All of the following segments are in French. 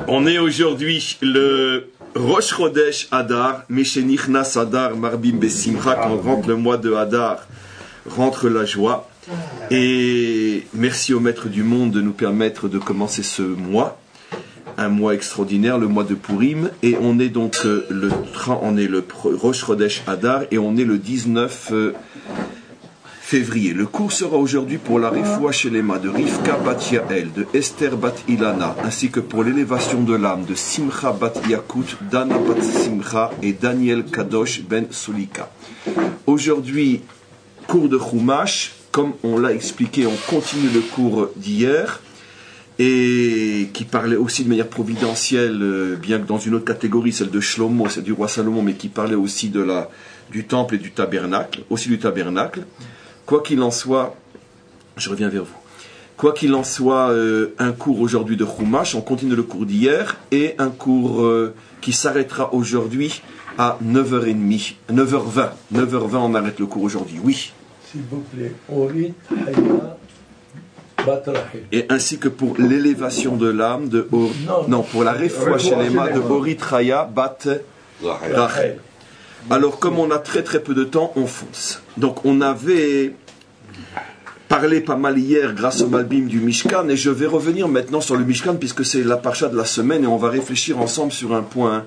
On est aujourd'hui le Rosh Chodesh Adar, Meshenichnas Adar, Marbim Besimcha, quand rentre le mois de Adar, rentre la joie. Et merci au Maître du Monde de nous permettre de commencer ce mois, un mois extraordinaire, le mois de Purim. Et on est donc le Rosh Chodesh Adar et on est le 19 février. Le cours sera aujourd'hui pour la Refoua Shelema de Rivka Bat Yael, de Esther Bat Ilana, ainsi que pour l'élévation de l'âme de Simcha Bat Yakut, Dana Bat Simcha et Daniel Kadosh Ben Sulika. Aujourd'hui, cours de Chumash, comme on l'a expliqué, on continue le cours d'hier, et qui parlait aussi de manière providentielle, bien que dans une autre catégorie, celle de Shlomo, celle du roi Salomon, mais qui parlait aussi du temple et du tabernacle, aussi du tabernacle. Quoi qu'il en soit, je reviens vers vous. Quoi qu'il en soit, un cours aujourd'hui de Chumash, on continue le cours d'hier, et un cours qui s'arrêtera aujourd'hui à 9h30, 9h20. 9h20, on arrête le cours aujourd'hui, oui. S'il vous plaît, Orit Chaya Bat Rachel. Et ainsi que pour l'élévation de l'âme de pour la Refoua Shelema de Orit Chaya Bat Rachel. Alors, comme on a très très peu de temps, on fonce. Donc, on avait parlé pas mal hier grâce au Malbim du Mishkan, et je vais revenir maintenant sur le Mishkan puisque c'est la parcha de la semaine et on va réfléchir ensemble sur un point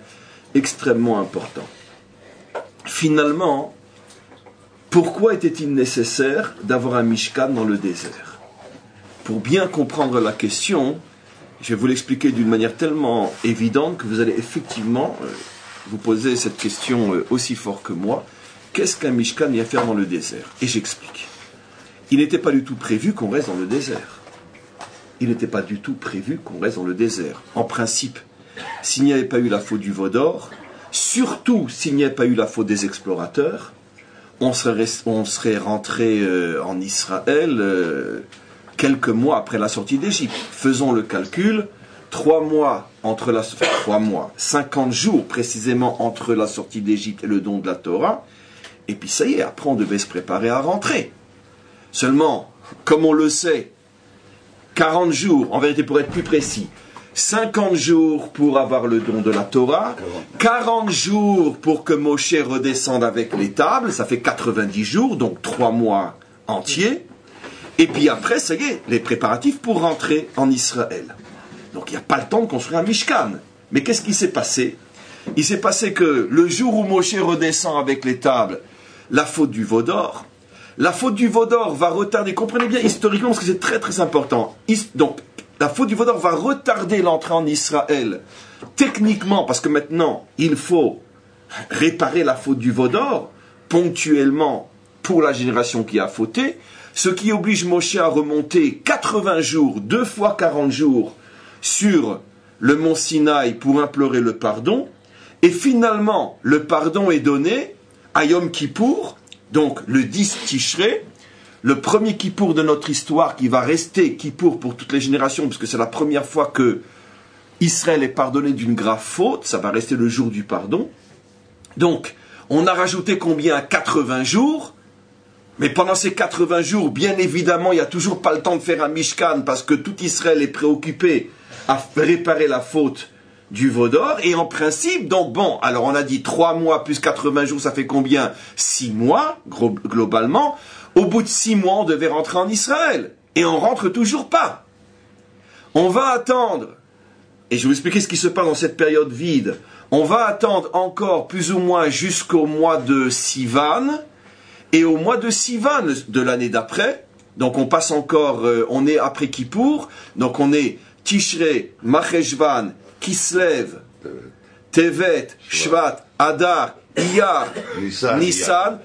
extrêmement important. Finalement, pourquoi était-il nécessaire d'avoir un Mishkan dans le désert? Pour bien comprendre la question, je vais vous l'expliquer d'une manière tellement évidente que vous allez effectivement vous poser cette question aussi fort que moi. Qu'est-ce qu'un Mishkan y a à faire dans le désert? Et j'explique. Il n'était pas du tout prévu qu'on reste dans le désert. Il n'était pas du tout prévu qu'on reste dans le désert. En principe, s'il n'y avait pas eu la faute du veau d'or, surtout s'il n'y avait pas eu la faute des explorateurs, on serait rentré en Israël quelques mois après la sortie d'Égypte. Faisons le calcul. 50 jours précisément entre la sortie d'Égypte et le don de la Torah. Et puis ça y est, après on devait se préparer à rentrer. Seulement, comme on le sait, 40 jours, en vérité pour être plus précis, 50 jours pour avoir le don de la Torah, 40 jours pour que Moshe redescende avec les tables, ça fait 90 jours, donc 3 mois entiers. Et puis après, ça y est, les préparatifs pour rentrer en Israël. Donc il n'y a pas le temps de construire un Mishkan. Mais qu'est-ce qui s'est passé? Il s'est passé que le jour où Moshe redescend avec les tables, la faute du veau d'or va retarder, comprenez bien historiquement parce que c'est très très important. Donc la faute du veau d'or va retarder l'entrée en Israël techniquement parce que maintenant il faut réparer la faute du veau d'or ponctuellement pour la génération qui a fauté, ce qui oblige Moshe à remonter 80 jours, 2 fois 40 jours sur le mont Sinaï pour implorer le pardon, et finalement le pardon est donné à Yom Kippour, donc le 10 Tishré, le premier Kippour de notre histoire qui va rester Kippour pour toutes les générations, parce que c'est la première fois que Israël est pardonné d'une grave faute, ça va rester le jour du pardon. Donc on a rajouté combien? 80 jours. Mais pendant ces 80 jours, bien évidemment, il n'y a toujours pas le temps de faire un Mishkan parce que tout Israël est préoccupé à réparer la faute du veau d'or. Et en principe, donc bon, alors on a dit 3 mois plus 80 jours, ça fait combien? 6 mois, globalement. Au bout de 6 mois, on devait rentrer en Israël. Et on rentre toujours pas. On va attendre, et je vais vous expliquer ce qui se passe dans cette période vide, on va attendre encore plus ou moins jusqu'au mois de Sivan. Et au mois de Sivan de l'année d'après, donc on passe encore, on est après Kippour, donc on est Tishré, Macheshvan, Kislev, Tevet, Shvat, Adar, Iyar, Nissan,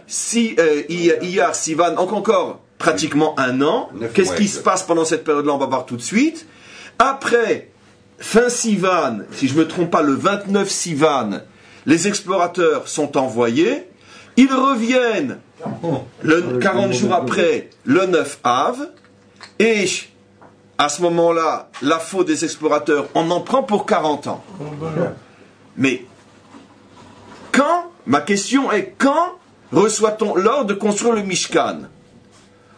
Iyar, Sivan, donc encore pratiquement un an. Qu'est-ce qui se passe pendant cette période-là? On va voir tout de suite. Après, fin Sivan, si je ne me trompe pas, le 29 Sivan, les explorateurs sont envoyés. Ils reviennent 40 jours après, le 9 Av, et à ce moment-là, la faute des explorateurs, on en prend pour 40 ans. Mais ma question est, quand reçoit-on l'ordre de construire le Mishkan?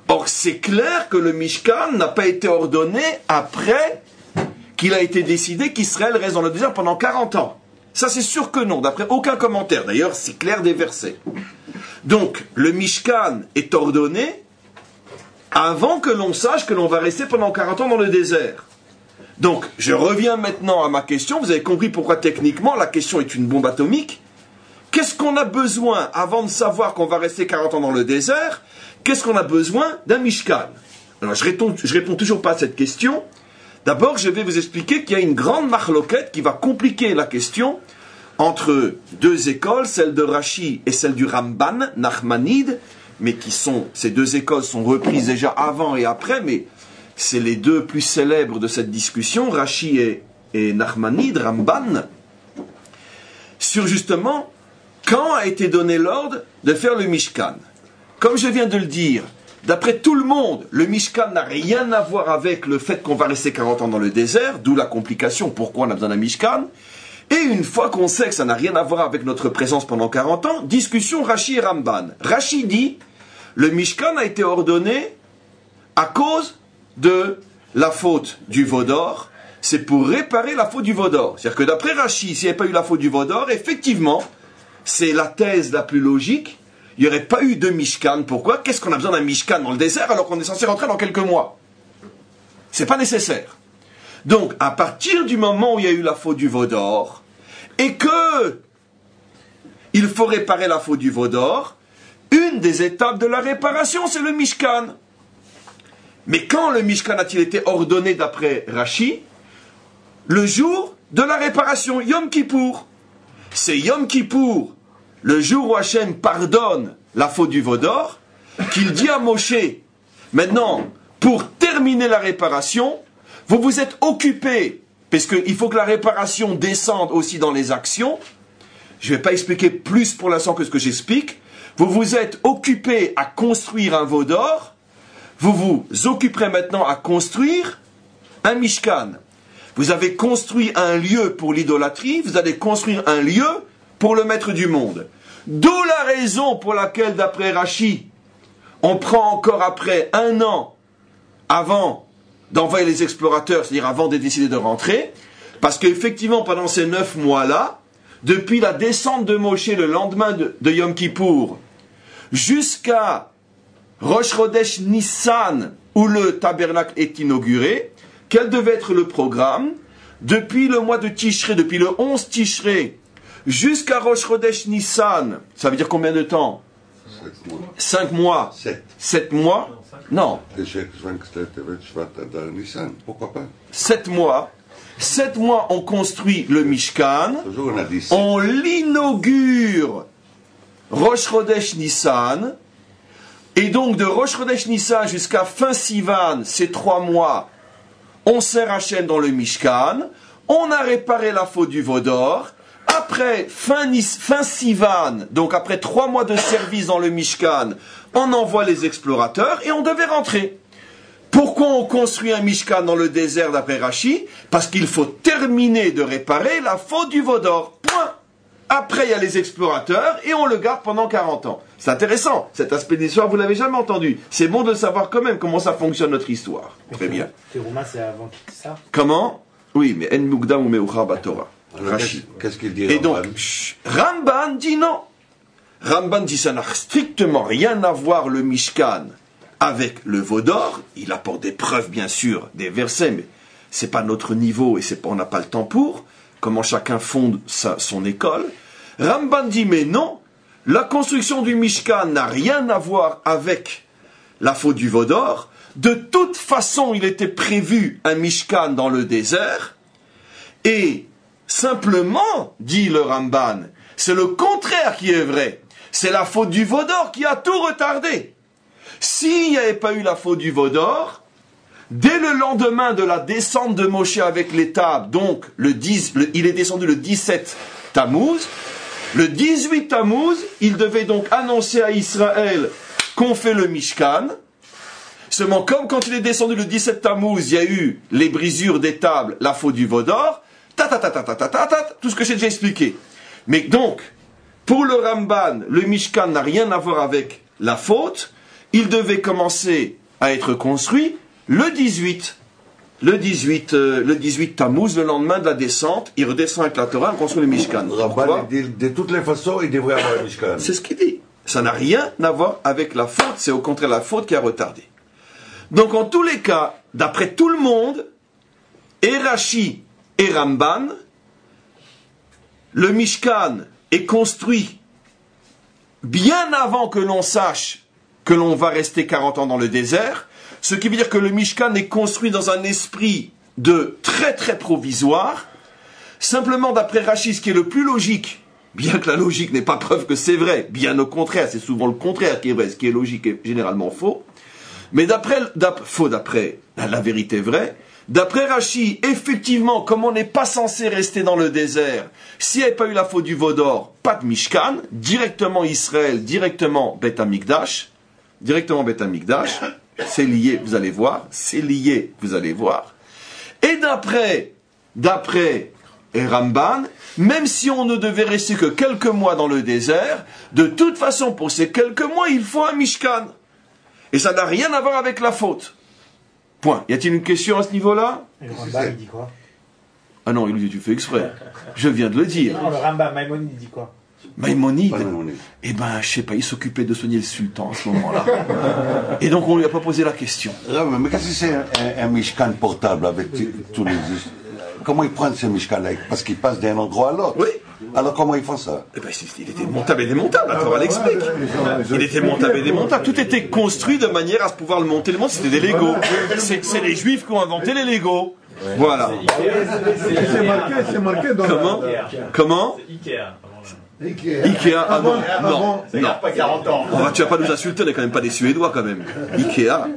Or, c'est clair que le Mishkan n'a pas été ordonné après qu'il a été décidé qu'Israël reste dans le désert pendant 40 ans. Ça, c'est sûr que non, d'après aucun commentaire. D'ailleurs, c'est clair des versets. Donc, le Mishkan est ordonné avant que l'on sache que l'on va rester pendant 40 ans dans le désert. Donc, je reviens maintenant à ma question. Vous avez compris pourquoi techniquement la question est une bombe atomique. Qu'est-ce qu'on a besoin avant de savoir qu'on va rester 40 ans dans le désert? Qu'est-ce qu'on a besoin d'un Mishkan? Alors, je réponds toujours pas à cette question. D'abord, je vais vous expliquer qu'il y a une grande marloquette qui va compliquer la question entre deux écoles, celle de Rashi et celle du Ramban, Nachmanide, mais ces deux écoles sont reprises déjà avant et après, mais c'est les deux plus célèbres de cette discussion, Rashi et Nachmanide, Ramban, sur justement quand a été donné l'ordre de faire le Mishkan. Comme je viens de le dire, d'après tout le monde, le Mishkan n'a rien à voir avec le fait qu'on va rester 40 ans dans le désert, d'où la complication, pourquoi on a besoin d'un Mishkan. Et une fois qu'on sait que ça n'a rien à voir avec notre présence pendant 40 ans, discussion Rashi et Ramban. Rashi dit, le Mishkan a été ordonné à cause de la faute du veau d'or, c'est pour réparer la faute du veau d'or. C'est-à-dire que d'après Rashi, s'il n'y avait pas eu la faute du veau d'or, effectivement, c'est la thèse la plus logique, il n'y aurait pas eu de Mishkan. Pourquoi? Qu'est-ce qu'on a besoin d'un Mishkan dans le désert alors qu'on est censé rentrer dans quelques mois? C'est pas nécessaire. Donc, à partir du moment où il y a eu la faute du veau d'or, et que il faut réparer la faute du veau d'or, une des étapes de la réparation, c'est le Mishkan. Mais quand le Mishkan a-t-il été ordonné d'après Rashi? Le jour de la réparation, Yom Kippour. C'est Yom Kippour, le jour où Hachem pardonne la faute du veau d'or, qu'il dit à Moshe, maintenant, pour terminer la réparation, vous vous êtes occupé, parce qu'il faut que la réparation descende aussi dans les actions. Je ne vais pas expliquer plus pour l'instant que ce que j'explique. Vous vous êtes occupé à construire un veau d'or, vous vous occuperez maintenant à construire un Mishkan. Vous avez construit un lieu pour l'idolâtrie, vous allez construire un lieu pour le maître du monde. D'où la raison pour laquelle, d'après Rashi, on prend encore après 1 an avant d'envoyer les explorateurs, c'est-à-dire avant de décider de rentrer, parce qu'effectivement, pendant ces 9 mois-là, depuis la descente de Moshe le lendemain de Yom Kippour, jusqu'à Rosh Chodesh Nissan, où le tabernacle est inauguré, quel devait être le programme? Depuis le mois de Tishré, depuis le 11 Tishré, jusqu'à Rosh Chodesh Nissan, ça veut dire combien de temps? 5 mois. 7 mois? Non. pourquoi pas? 7 mois. 7 mois, on construit le Mishkan. On l'inaugure Rosh Chodesh Nissan. Et donc, de Rosh Chodesh Nissan jusqu'à fin Sivan, ces 3 mois, on sert Hachem dans le Mishkan. On a réparé la faute du veau d'or. Après fin Sivan, donc après 3 mois de service dans le Mishkan, on envoie les explorateurs et on devait rentrer. Pourquoi on construit un Mishkan dans le désert d'après Rashi? Parce qu'il faut terminer de réparer la faute du veau d'or. Point. Après, il y a les explorateurs et on le garde pendant 40 ans. C'est intéressant. Cet aspect de l'histoire, vous ne l'avez jamais entendu. C'est bon de savoir quand même comment ça fonctionne notre histoire. Très bien. Terouma, c'est avant ça. Comment? Oui, mais En Mukdam ou Meuchar Batorah. Rashi. Qu'est-ce qu'il dit? Et donc, Ramban dit non. Ramban dit ça n'a strictement rien à voir le Mishkan avec le veau d'or. Il apporte des preuves, bien sûr, des versets, mais c'est pas notre niveau et on n'a pas le temps pour. Comment chacun fonde son école. Ramban dit mais non, la construction du Mishkan n'a rien à voir avec la faute du veau d'or. De toute façon, il était prévu un Mishkan dans le désert et simplement, dit le Ramban, c'est le contraire qui est vrai. C'est la faute du veau d'or qui a tout retardé. S'il n'y avait pas eu la faute du veau d'or, dès le lendemain de la descente de Moshe avec les tables, donc il est descendu le 17 Tammuz, le 18 Tammuz, il devait donc annoncer à Israël qu'on fait le Mishkan. Seulement, comme quand il est descendu le 17 Tammuz, il y a eu les brisures des tables, la faute du veau d'or, tout ce que j'ai déjà expliqué. Mais donc, pour le Ramban, le Mishkan n'a rien à voir avec la faute. Il devait commencer à être construit le 18. le 18 Tammuz, le lendemain de la descente, il redescend avec la Torah, on construit le Mishkan. Rabban, de toutes les façons, il devrait avoir le Mishkan. C'est ce qu'il dit. Ça n'a rien à voir avec la faute, c'est au contraire la faute qui a retardé. Donc en tous les cas, d'après tout le monde, et Rashi et Ramban, le Mishkan est construit bien avant que l'on sache que l'on va rester 40 ans dans le désert, ce qui veut dire que le Mishkan est construit dans un esprit de très très provisoire. Simplement d'après Rashi, ce qui est le plus logique, bien que la logique n'est pas preuve que c'est vrai, bien au contraire, c'est souvent le contraire qui est vrai, ce qui est logique est généralement faux, mais faux d'après la vérité vraie. D'après Rashi, effectivement, comme on n'est pas censé rester dans le désert, s'il n'y avait pas eu la faute du veau d'or, pas de Mishkan, directement Israël, directement Beth Amikdash, c'est lié, vous allez voir, Et d'après Ramban, même si on ne devait rester que quelques mois dans le désert, de toute façon, pour ces quelques mois, il faut un Mishkan. Et ça n'a rien à voir avec la faute. Point. Y a-t-il une question à ce niveau-là? Le Rambam, il dit quoi? Ah non, il dit tu fais exprès. Je viens de le dire. Non, le Rambam, Maïmonide, il dit quoi? Maïmonide, eh ben, je sais pas, il s'occupait de soigner le sultan à ce moment-là. Et donc on lui a pas posé la question. Mais qu'est-ce que c'est un Mishkan portable avec tous les... Comment ils prennent ce Mishkan là? Parce qu'ils passent d'un endroit à l'autre. Oui. Alors comment ils font ça? Eh ben, il était montable et démontable, la Torah l'explique. Il était montable et démontable. Tout était construit de manière à pouvoir le monter. Le monde, c'était des Legos. C'est les Juifs qui ont inventé les Legos. Voilà. C'est marqué dans Comment C'est Ikea. Ikea, ah bon, non. Ça garde pas 40 ans. Tu vas pas nous insulter, on n'est quand même pas des Suédois quand même. Ikea.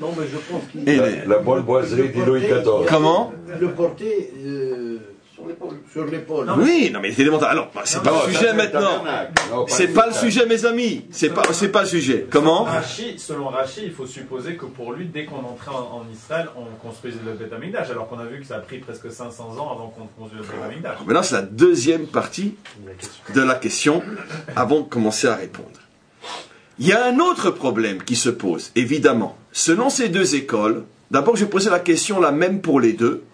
Non, mais je pense qu'il Et La bonne boiserie du Louis XIV. Comment le portait sur l'épaule. Oui, non mais c'est démontable. Alors, c'est pas le sujet maintenant. C'est pas le sujet, mes amis. C'est pas le sujet. Comment Selon Rashi, il faut supposer que pour lui, dès qu'on entrait en Israël, on construisait le Beth Amikdash, alors qu'on a vu que ça a pris presque 500 ans avant qu'on construise le Beth Amikdash. Maintenant, c'est la deuxième partie de la question avant de commencer à répondre. Il y a un autre problème qui se pose, évidemment. Selon ces deux écoles, d'abord je vais poser la question la même pour les deux,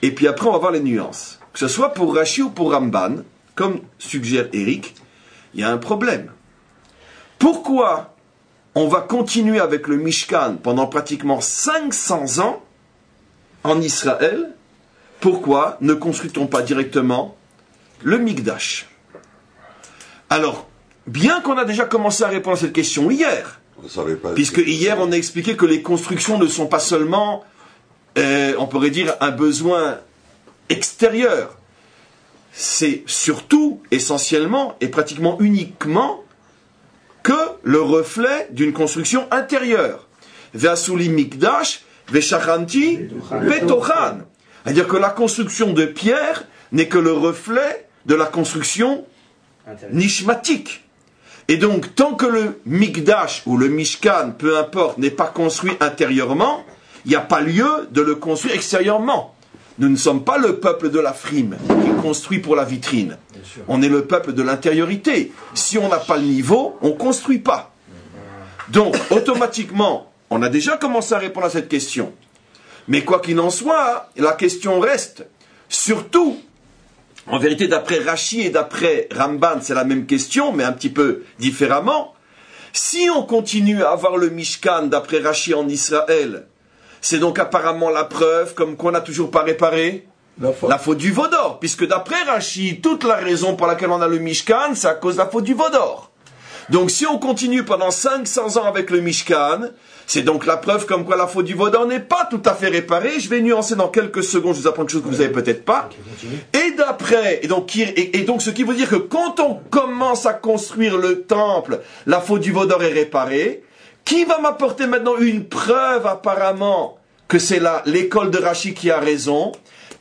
et puis après on va voir les nuances. Que ce soit pour Rashi ou pour Ramban, comme suggère Eric, il y a un problème. Pourquoi on va continuer avec le Mishkan pendant pratiquement 500 ans en Israël? Pourquoi ne construit-on pas directement le Mikdash? Alors, bien qu'on a déjà commencé à répondre à cette question hier, puisque hier on a expliqué que les constructions ne sont pas seulement, on pourrait dire, un besoin extérieur. C'est surtout, essentiellement et pratiquement uniquement que le reflet d'une construction intérieure. Ve'asuli mikdash, ve'shachanti, ve'tochan. C'est-à-dire que la construction de pierre n'est que le reflet de la construction nishmatique. Et donc, tant que le Mikdash ou le Mishkan, peu importe, n'est pas construit intérieurement, il n'y a pas lieu de le construire extérieurement. Nous ne sommes pas le peuple de la frime qui construit pour la vitrine. On est le peuple de l'intériorité. Si on n'a pas le niveau, on ne construit pas. Donc, automatiquement, on a déjà commencé à répondre à cette question. Mais quoi qu'il en soit, la question reste. Surtout, en vérité, d'après Rashi et d'après Ramban, c'est la même question, mais un petit peu différemment. Si on continue à avoir le Mishkan d'après Rashi en Israël, c'est donc apparemment la preuve comme qu'on n'a toujours pas réparé la faute du veau d'or. Puisque d'après Rashi, toute la raison pour laquelle on a le Mishkan, c'est à cause de la faute du veau d'or. Donc si on continue pendant 500 ans avec le Mishkan, c'est donc la preuve comme quoi la faute du veau d'or n'est pas tout à fait réparée. Je vais nuancer dans quelques secondes, je vous apprends quelque chose que vous n'avez peut-être pas. Et donc ce qui veut dire que quand on commence à construire le temple, la faute du veau d'or est réparée. Qui va m'apporter maintenant une preuve apparemment que c'est l'école de Rashi qui a raison?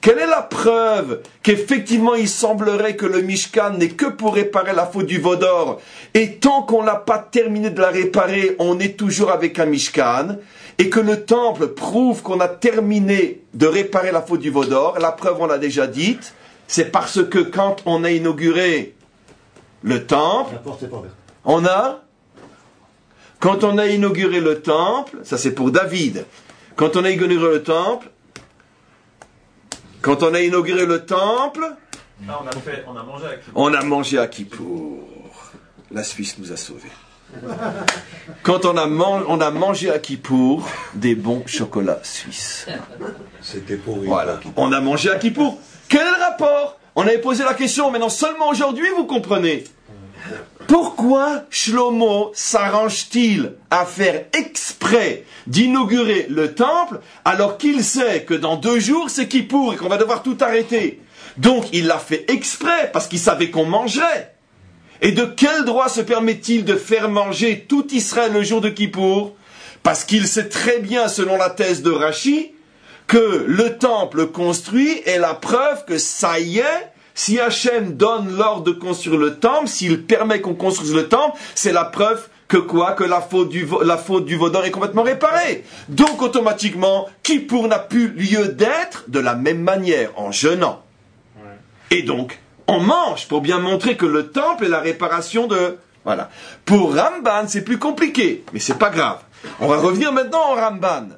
Quelle est la preuve qu'effectivement il semblerait que le Mishkan n'est que pour réparer la faute du veau d'or, et tant qu'on n'a pas terminé de la réparer, on est toujours avec un Mishkan, et que le temple prouve qu'on a terminé de réparer la faute du veau d'or? La preuve, on l'a déjà dite, c'est parce que quand on a inauguré le temple, quand on a inauguré le temple, ça c'est pour David, Quand on a inauguré le temple, Ah, on a mangé à Kippour. on a mangé à Kippour. La Suisse nous a sauvés. Quand on a mangé à Kippour des bons chocolats suisses. C'était pourri. Voilà. On a mangé à Kippour. Quel est le rapport? On avait posé la question, maintenant seulement aujourd'hui, vous comprenez. Pourquoi Shlomo s'arrange-t-il à faire exprès d'inaugurer le temple alors qu'il sait que dans 2 jours c'est Kippour et qu'on va devoir tout arrêter? Donc il l'a fait exprès parce qu'il savait qu'on mangerait. Et de quel droit se permet-il de faire manger tout Israël le jour de Kippour? Parce qu'il sait très bien, selon la thèse de Rashi, que le temple construit est la preuve que ça y est, si Hachem donne l'ordre de construire le temple, s'il permet qu'on construise le temple, c'est la preuve que quoi? Que la faute du Vaudor est complètement réparée. Donc automatiquement, Kippour n'a plus lieu d'être de la même manière, en jeûnant. Et donc, on mange pour bien montrer que le temple est la réparation de... Voilà. Pour Ramban, c'est plus compliqué, mais c'est pas grave. On va revenir maintenant au Ramban.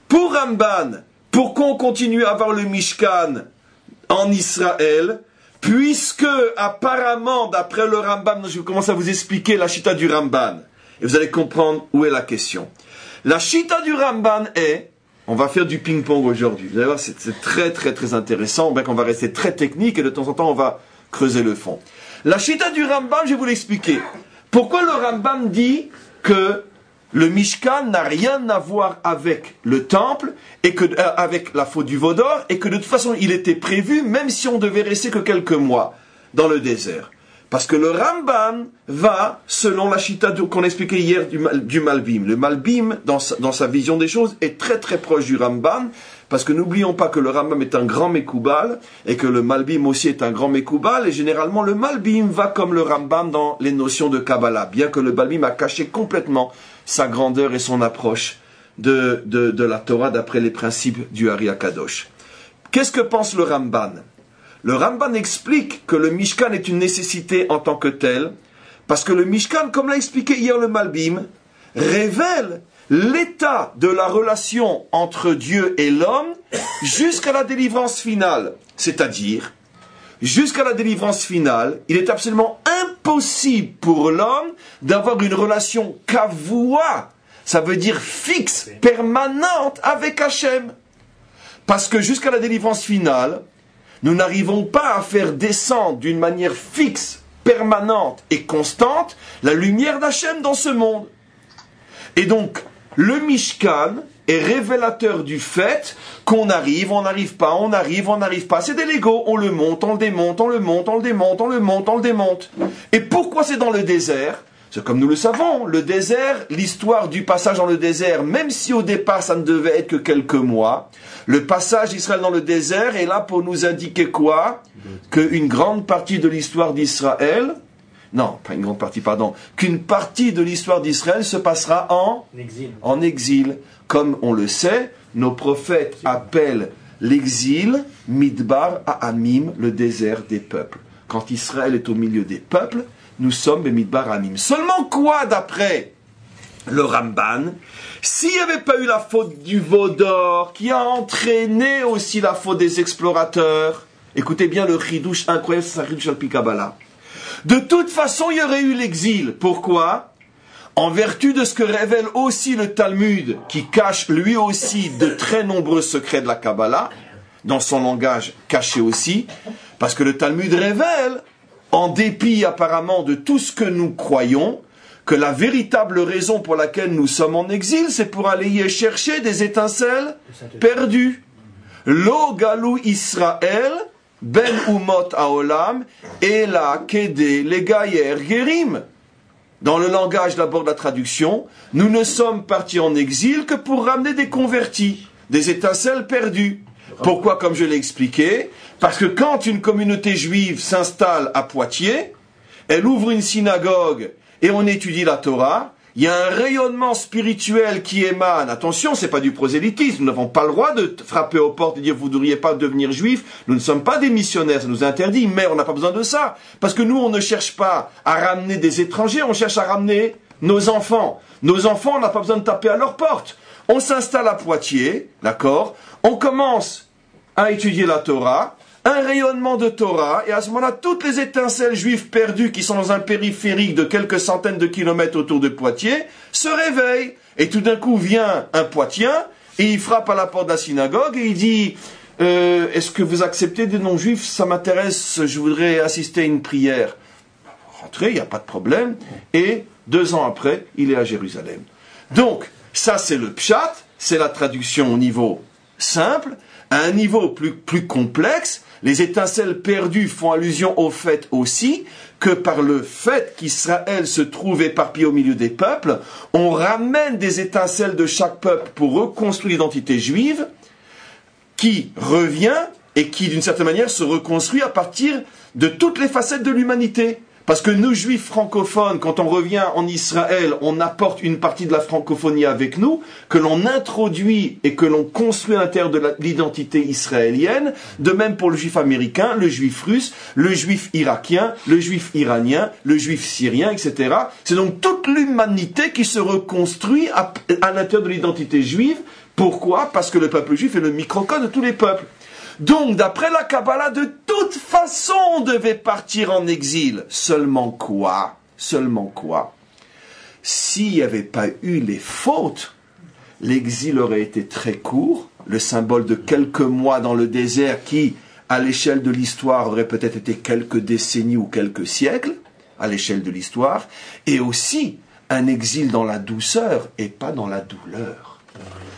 Pour Ramban, pourquoi on continue à avoir le Mishkan en Israël, puisque apparemment, d'après le Rambam, je vais commencer à vous expliquer la chita du Ramban, et vous allez comprendre où est la question. La chita du Ramban est, on va faire du ping-pong aujourd'hui, vous allez voir, c'est très très très intéressant, bien qu'on va rester très technique, et de temps en temps on va creuser le fond. La chita du Rambam, je vais vous l'expliquer. Pourquoi le Rambam dit que le Mishkan n'a rien à voir avec le temple, et que, avec la faute du Vaudor, et que de toute façon il était prévu, même si on devait rester que quelques mois dans le désert. Parce que le Rambam va, selon la chita qu'on expliquait hier du Malbim. Le Malbim, dans sa vision des choses, est très très proche du Rambam, parce que n'oublions pas que le Rambam est un grand Mekoubal, et que le Malbim aussi est un grand Mekoubal, et généralement le Malbim va comme le Rambam dans les notions de Kabbalah, bien que le Malbim a caché complètement sa grandeur et son approche de la Torah d'après les principes du Ari HaKadosh. Qu'est-ce que pense le Ramban? Le Ramban explique que le Mishkan est une nécessité en tant que tel, parce que le Mishkan, comme l'a expliqué hier le Malbim, révèle l'état de la relation entre Dieu et l'homme jusqu'à la délivrance finale. C'est-à-dire, jusqu'à la délivrance finale, il est absolument impossible pour l'homme d'avoir une relation kavua, ça veut dire fixe, permanente avec Hachem. Parce que jusqu'à la délivrance finale, nous n'arrivons pas à faire descendre d'une manière fixe, permanente et constante la lumière d'Hachem dans ce monde. Et donc, le Mishkan est révélateur du fait qu'on arrive, on n'arrive pas, on arrive, on n'arrive pas. C'est des Legos, on le monte, on le démonte, on le monte, on le démonte, on le monte, on le démonte. Et pourquoi c'est dans le désert? C'est comme nous le savons, le désert, l'histoire du passage dans le désert, même si au départ ça ne devait être que quelques mois, le passage d'Israël dans le désert est là pour nous indiquer quoi? Qu'une grande partie de l'histoire d'Israël, non, pas une grande partie, pardon, qu'une partie de l'histoire d'Israël se passera en exil. Comme on le sait, nos prophètes appellent l'exil Midbar Ha'amim, le désert des peuples. Quand Israël est au milieu des peuples, nous sommes Midbar Ha'amim. Seulement quoi, d'après le Ramban, s'il n'y avait pas eu la faute du Vaudor, qui a entraîné aussi la faute des explorateurs, écoutez bien le chidouche incroyable, c'est un chidouche al-Pi Kabbalah. De toute façon, il y aurait eu l'exil. Pourquoi? En vertu de ce que révèle aussi le Talmud, qui cache lui aussi de très nombreux secrets de la Kabbalah, dans son langage caché aussi, parce que le Talmud révèle, en dépit apparemment de tout ce que nous croyons, que la véritable raison pour laquelle nous sommes en exil, c'est pour aller y chercher des étincelles perdues. Lo galou Israël, ben umot haolam, et la kede le gayer gerim. Dans le langage d'abord de la traduction, nous ne sommes partis en exil que pour ramener des convertis, des étincelles perdues. Pourquoi, comme je l'ai expliqué? Parce que quand une communauté juive s'installe à Poitiers, elle ouvre une synagogue et on étudie la Torah, il y a un rayonnement spirituel qui émane. Attention, c'est pas du prosélytisme. Nous n'avons pas le droit de frapper aux portes et dire vous ne devriez pas devenir juif. Nous ne sommes pas des missionnaires, ça nous est interdit. Mais on n'a pas besoin de ça. Parce que nous, on ne cherche pas à ramener des étrangers, on cherche à ramener nos enfants. Nos enfants, on n'a pas besoin de taper à leur porte. on s'installe à Poitiers, d'accord, on commence à étudier la Torah, un rayonnement de Torah, et à ce moment-là, toutes les étincelles juives perdues qui sont dans un périphérique de quelques centaines de kilomètres autour de Poitiers se réveillent. Et tout d'un coup vient un Poitien, et il frappe à la porte de la synagogue, et il dit est-ce que vous acceptez des non-juifs? Ça m'intéresse, je voudrais assister à une prière. Rentrez, il n'y a pas de problème. Et 2 ans après, il est à Jérusalem. Donc, ça c'est le pshat, c'est la traduction au niveau simple. À un niveau plus complexe, les étincelles perdues font allusion au fait aussi que par le fait qu'Israël se trouve éparpillé au milieu des peuples, on ramène des étincelles de chaque peuple pour reconstruire l'identité juive, qui revient et qui, d'une certaine manière, se reconstruit à partir de toutes les facettes de l'humanité. Parce que nous, juifs francophones, quand on revient en Israël, on apporte une partie de la francophonie avec nous, que l'on introduit et que l'on construit à l'intérieur de l'identité israélienne. De même pour le juif américain, le juif russe, le juif irakien, le juif iranien, le juif syrien, etc. C'est donc toute l'humanité qui se reconstruit à l'intérieur de l'identité juive. Pourquoi? Parce que le peuple juif est le microcosme de tous les peuples. Donc, d'après la Kabbalah, de toute façon, on devait partir en exil. Seulement quoi? S'il n'y avait pas eu les fautes, l'exil aurait été très court, le symbole de quelques mois dans le désert qui, à l'échelle de l'histoire, aurait peut-être été quelques décennies ou quelques siècles, à l'échelle de l'histoire, et aussi un exil dans la douceur et pas dans la douleur.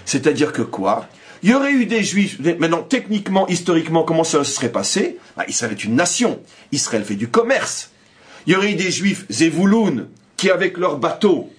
C'est-à-dire que quoi? Il y aurait eu des juifs, maintenant techniquement, historiquement, comment ça se serait passé? Israël est une nation, Israël fait du commerce. Il y aurait eu des juifs Zevouloun qui, avec leur bateau,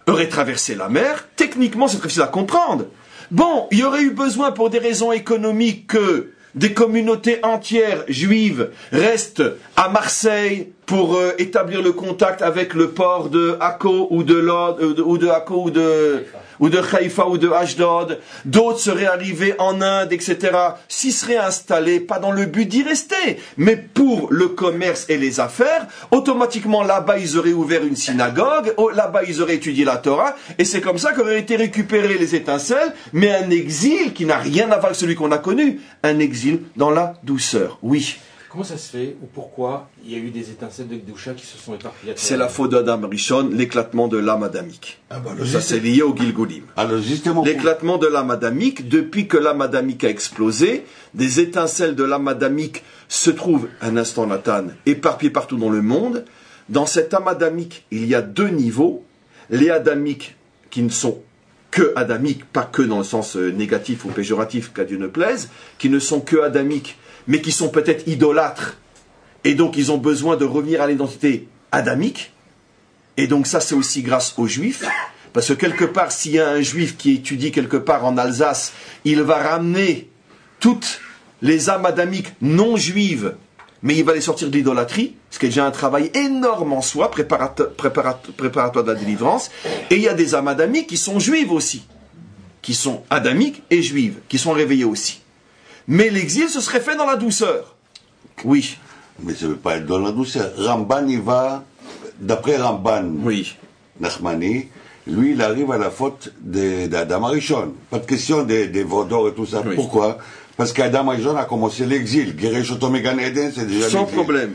auraient traversé la mer. Techniquement, c'est très difficile à comprendre. Bon, il y aurait eu besoin pour des raisons économiques que des communautés entières juives restent à Marseille pour établir le contact avec le port de Akko ou de Lod, ou de Haïfa ou de Ashdod. D'autres seraient arrivés en Inde, etc. S'y seraient installés, pas dans le but d'y rester, mais pour le commerce et les affaires. Automatiquement, là-bas, ils auraient ouvert une synagogue, là-bas, ils auraient étudié la Torah, et c'est comme ça qu'auraient été récupérées les étincelles, mais un exil qui n'a rien à voir avec celui qu'on a connu. Un exil dans la douceur, oui. Comment ça se fait ou pourquoi il y a eu des étincelles de Gdoucha qui se sont éparpillées? C'est la faute d'Adam Rishon, l'éclatement de l'âme adamique. Ça, c'est lié au Gilgulim. Alors justement, l'éclatement de l'âme adamique, depuis que l'âme adamique a explosé, des étincelles de l'âme adamique se trouvent, un instant Nathan, éparpillées partout dans le monde. Dans cette âme adamique, il y a 2 niveaux. Les adamiques qui ne sont que adamiques, pas que dans le sens négatif ou péjoratif, qu'à Dieu ne plaise, qui ne sont que adamiques, mais qui sont peut-être idolâtres, et donc ils ont besoin de revenir à l'identité adamique, et donc ça c'est aussi grâce aux juifs, parce que quelque part, s'il y a un juif qui étudie quelque part en Alsace, il va ramener toutes les âmes adamiques non juives, mais il va les sortir de l'idolâtrie, ce qui est déjà un travail énorme en soi, préparatoire de la délivrance, et il y a des âmes adamiques qui sont juives aussi, qui sont adamiques et juives, qui sont réveillées aussi. Mais l'exil se serait fait dans la douceur. Oui. Mais ça ne veut pas être dans la douceur. Ramban, il va, d'après Ramban, oui. Nachmani, lui, il arrive à la faute d'Adam Arishon. Pas de question des vaudors et tout ça. Oui. Pourquoi? Parce qu'Adam Arishon a commencé l'exil. Geresh Otom Gan Eden, c'est déjà sans l'exil. Problème.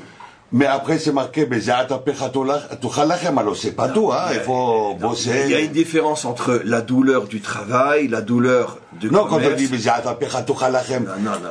Mais après, c'est marqué, alors c'est pas tout, hein, il faut bosser. Il y a une différence entre la douleur du travail, la douleur du commerce. Non, quand on dit,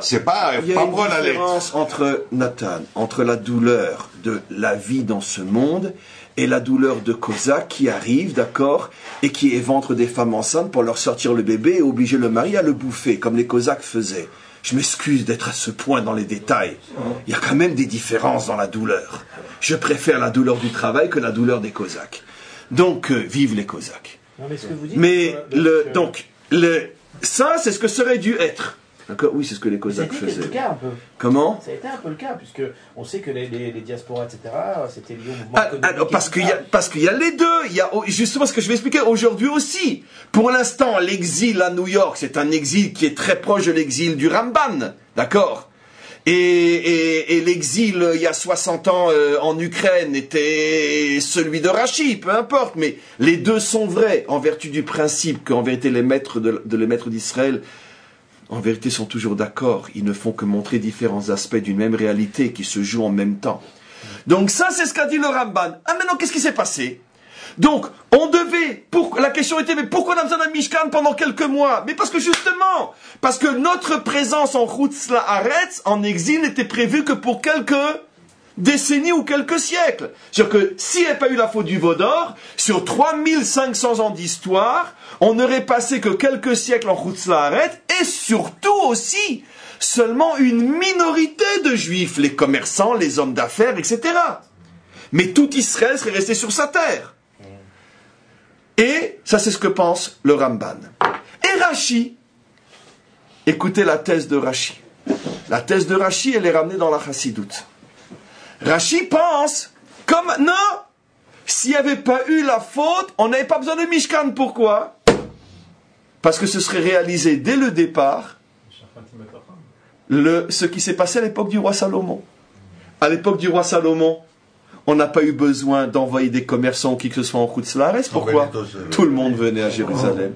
c'est pas, il y a une différence entre, Nathan, entre la douleur de la vie dans ce monde et la douleur de Kozak qui arrive, d'accord, et qui éventre des femmes enceintes pour leur sortir le bébé et obliger le mari à le bouffer, comme les Cosaques faisaient. Je m'excuse d'être à ce point dans les détails. Il y a quand même des différences dans la douleur. Je préfère la douleur du travail que la douleur des Cosaques. Donc, vive les Cosaques. Non, mais ce que vous dites, ça, c'est ce que serait dû être. D'accord? Oui, c'est ce que les Cosaques faisaient. C'était le cas un peu. Comment? Ça a été un peu le cas, puisque on sait que les diasporas, etc., c'était lié au mouvement économique. Parce qu'il y a les deux. Il y a justement ce que je vais expliquer aujourd'hui aussi. Pour l'instant, l'exil à New York, c'est un exil qui est très proche de l'exil du Ramban. D'accord? et l'exil il y a 60 ans en Ukraine était celui de Rachi, peu importe, mais les deux sont vrais en vertu du principe qu'en vérité les maîtres les maîtres d'Israël en vérité sont toujours d'accord, ils ne font que montrer différents aspects d'une même réalité qui se joue en même temps. Donc ça c'est ce qu'a dit le Ramban. Ah maintenant qu'est-ce qui s'est passé? Donc, on devait, la question était, mais pourquoi on a besoin d'un Mishkan pendant quelques mois? Mais parce que justement, parce que notre présence en Chutz La'aretz, en exil, n'était prévue que pour quelques décennies ou quelques siècles. C'est-à-dire que s'il n'y avait pas eu la faute du veau d'or, sur 3500 ans d'histoire, on n'aurait passé que quelques siècles en Chutz La'aretz, et surtout aussi, seulement une minorité de juifs, les commerçants, les hommes d'affaires, etc. Mais tout Israël serait resté sur sa terre. Et ça c'est ce que pense le Ramban. Et Rashi, écoutez la thèse de Rashi. La thèse de Rashi, elle est ramenée dans la Chassidoute. Rashi pense, comme, non, s'il n'y avait pas eu la faute, on n'avait pas besoin de Mishkan. Pourquoi? Parce que ce serait réalisé dès le départ, ce qui s'est passé à l'époque du roi Salomon. À l'époque du roi Salomon, on n'a pas eu besoin d'envoyer des commerçants ou qui que ce soit en Chutz La'aretz. Pourquoi? Tout le monde venait à Jérusalem.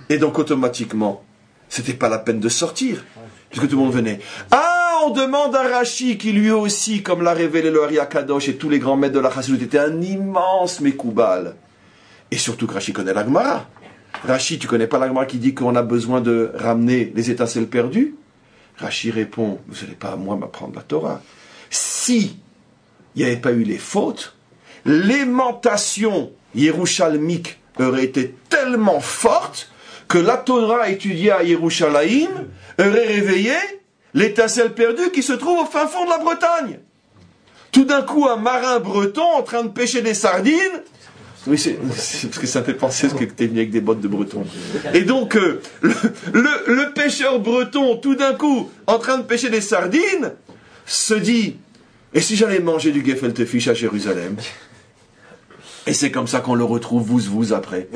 Et donc automatiquement, c'était pas la peine de sortir, puisque tout le monde venait. Ah, on demande à Rashi, qui lui aussi, comme l'a révélé le Ari Akadosh et tous les grands maîtres de la Chassidut, était un immense Mekoubal. Et surtout que Rashi connaît la Gemara. Rashi, tu connais pas la Gemara qui dit qu'on a besoin de ramener les étincelles perdues? Rashi répond, vous n'allez pas à moi m'apprendre la Torah. Si il n'y avait pas eu les fautes, l'aimantation yerushalmique aurait été tellement forte que la Torah étudiée à Yerushalayim aurait réveillé l'étincelle perdue qui se trouve au fin fond de la Bretagne. Tout d'un coup, un marin breton en train de pêcher des sardines, oui, c'est parce que ça me fait penser à ce que tu es venu avec des bottes de breton. Et donc, le pêcheur breton, tout d'un coup, en train de pêcher des sardines, se dit, et si j'allais manger du gefilte fish à Jérusalem? Et c'est comme ça qu'on le retrouve vous après,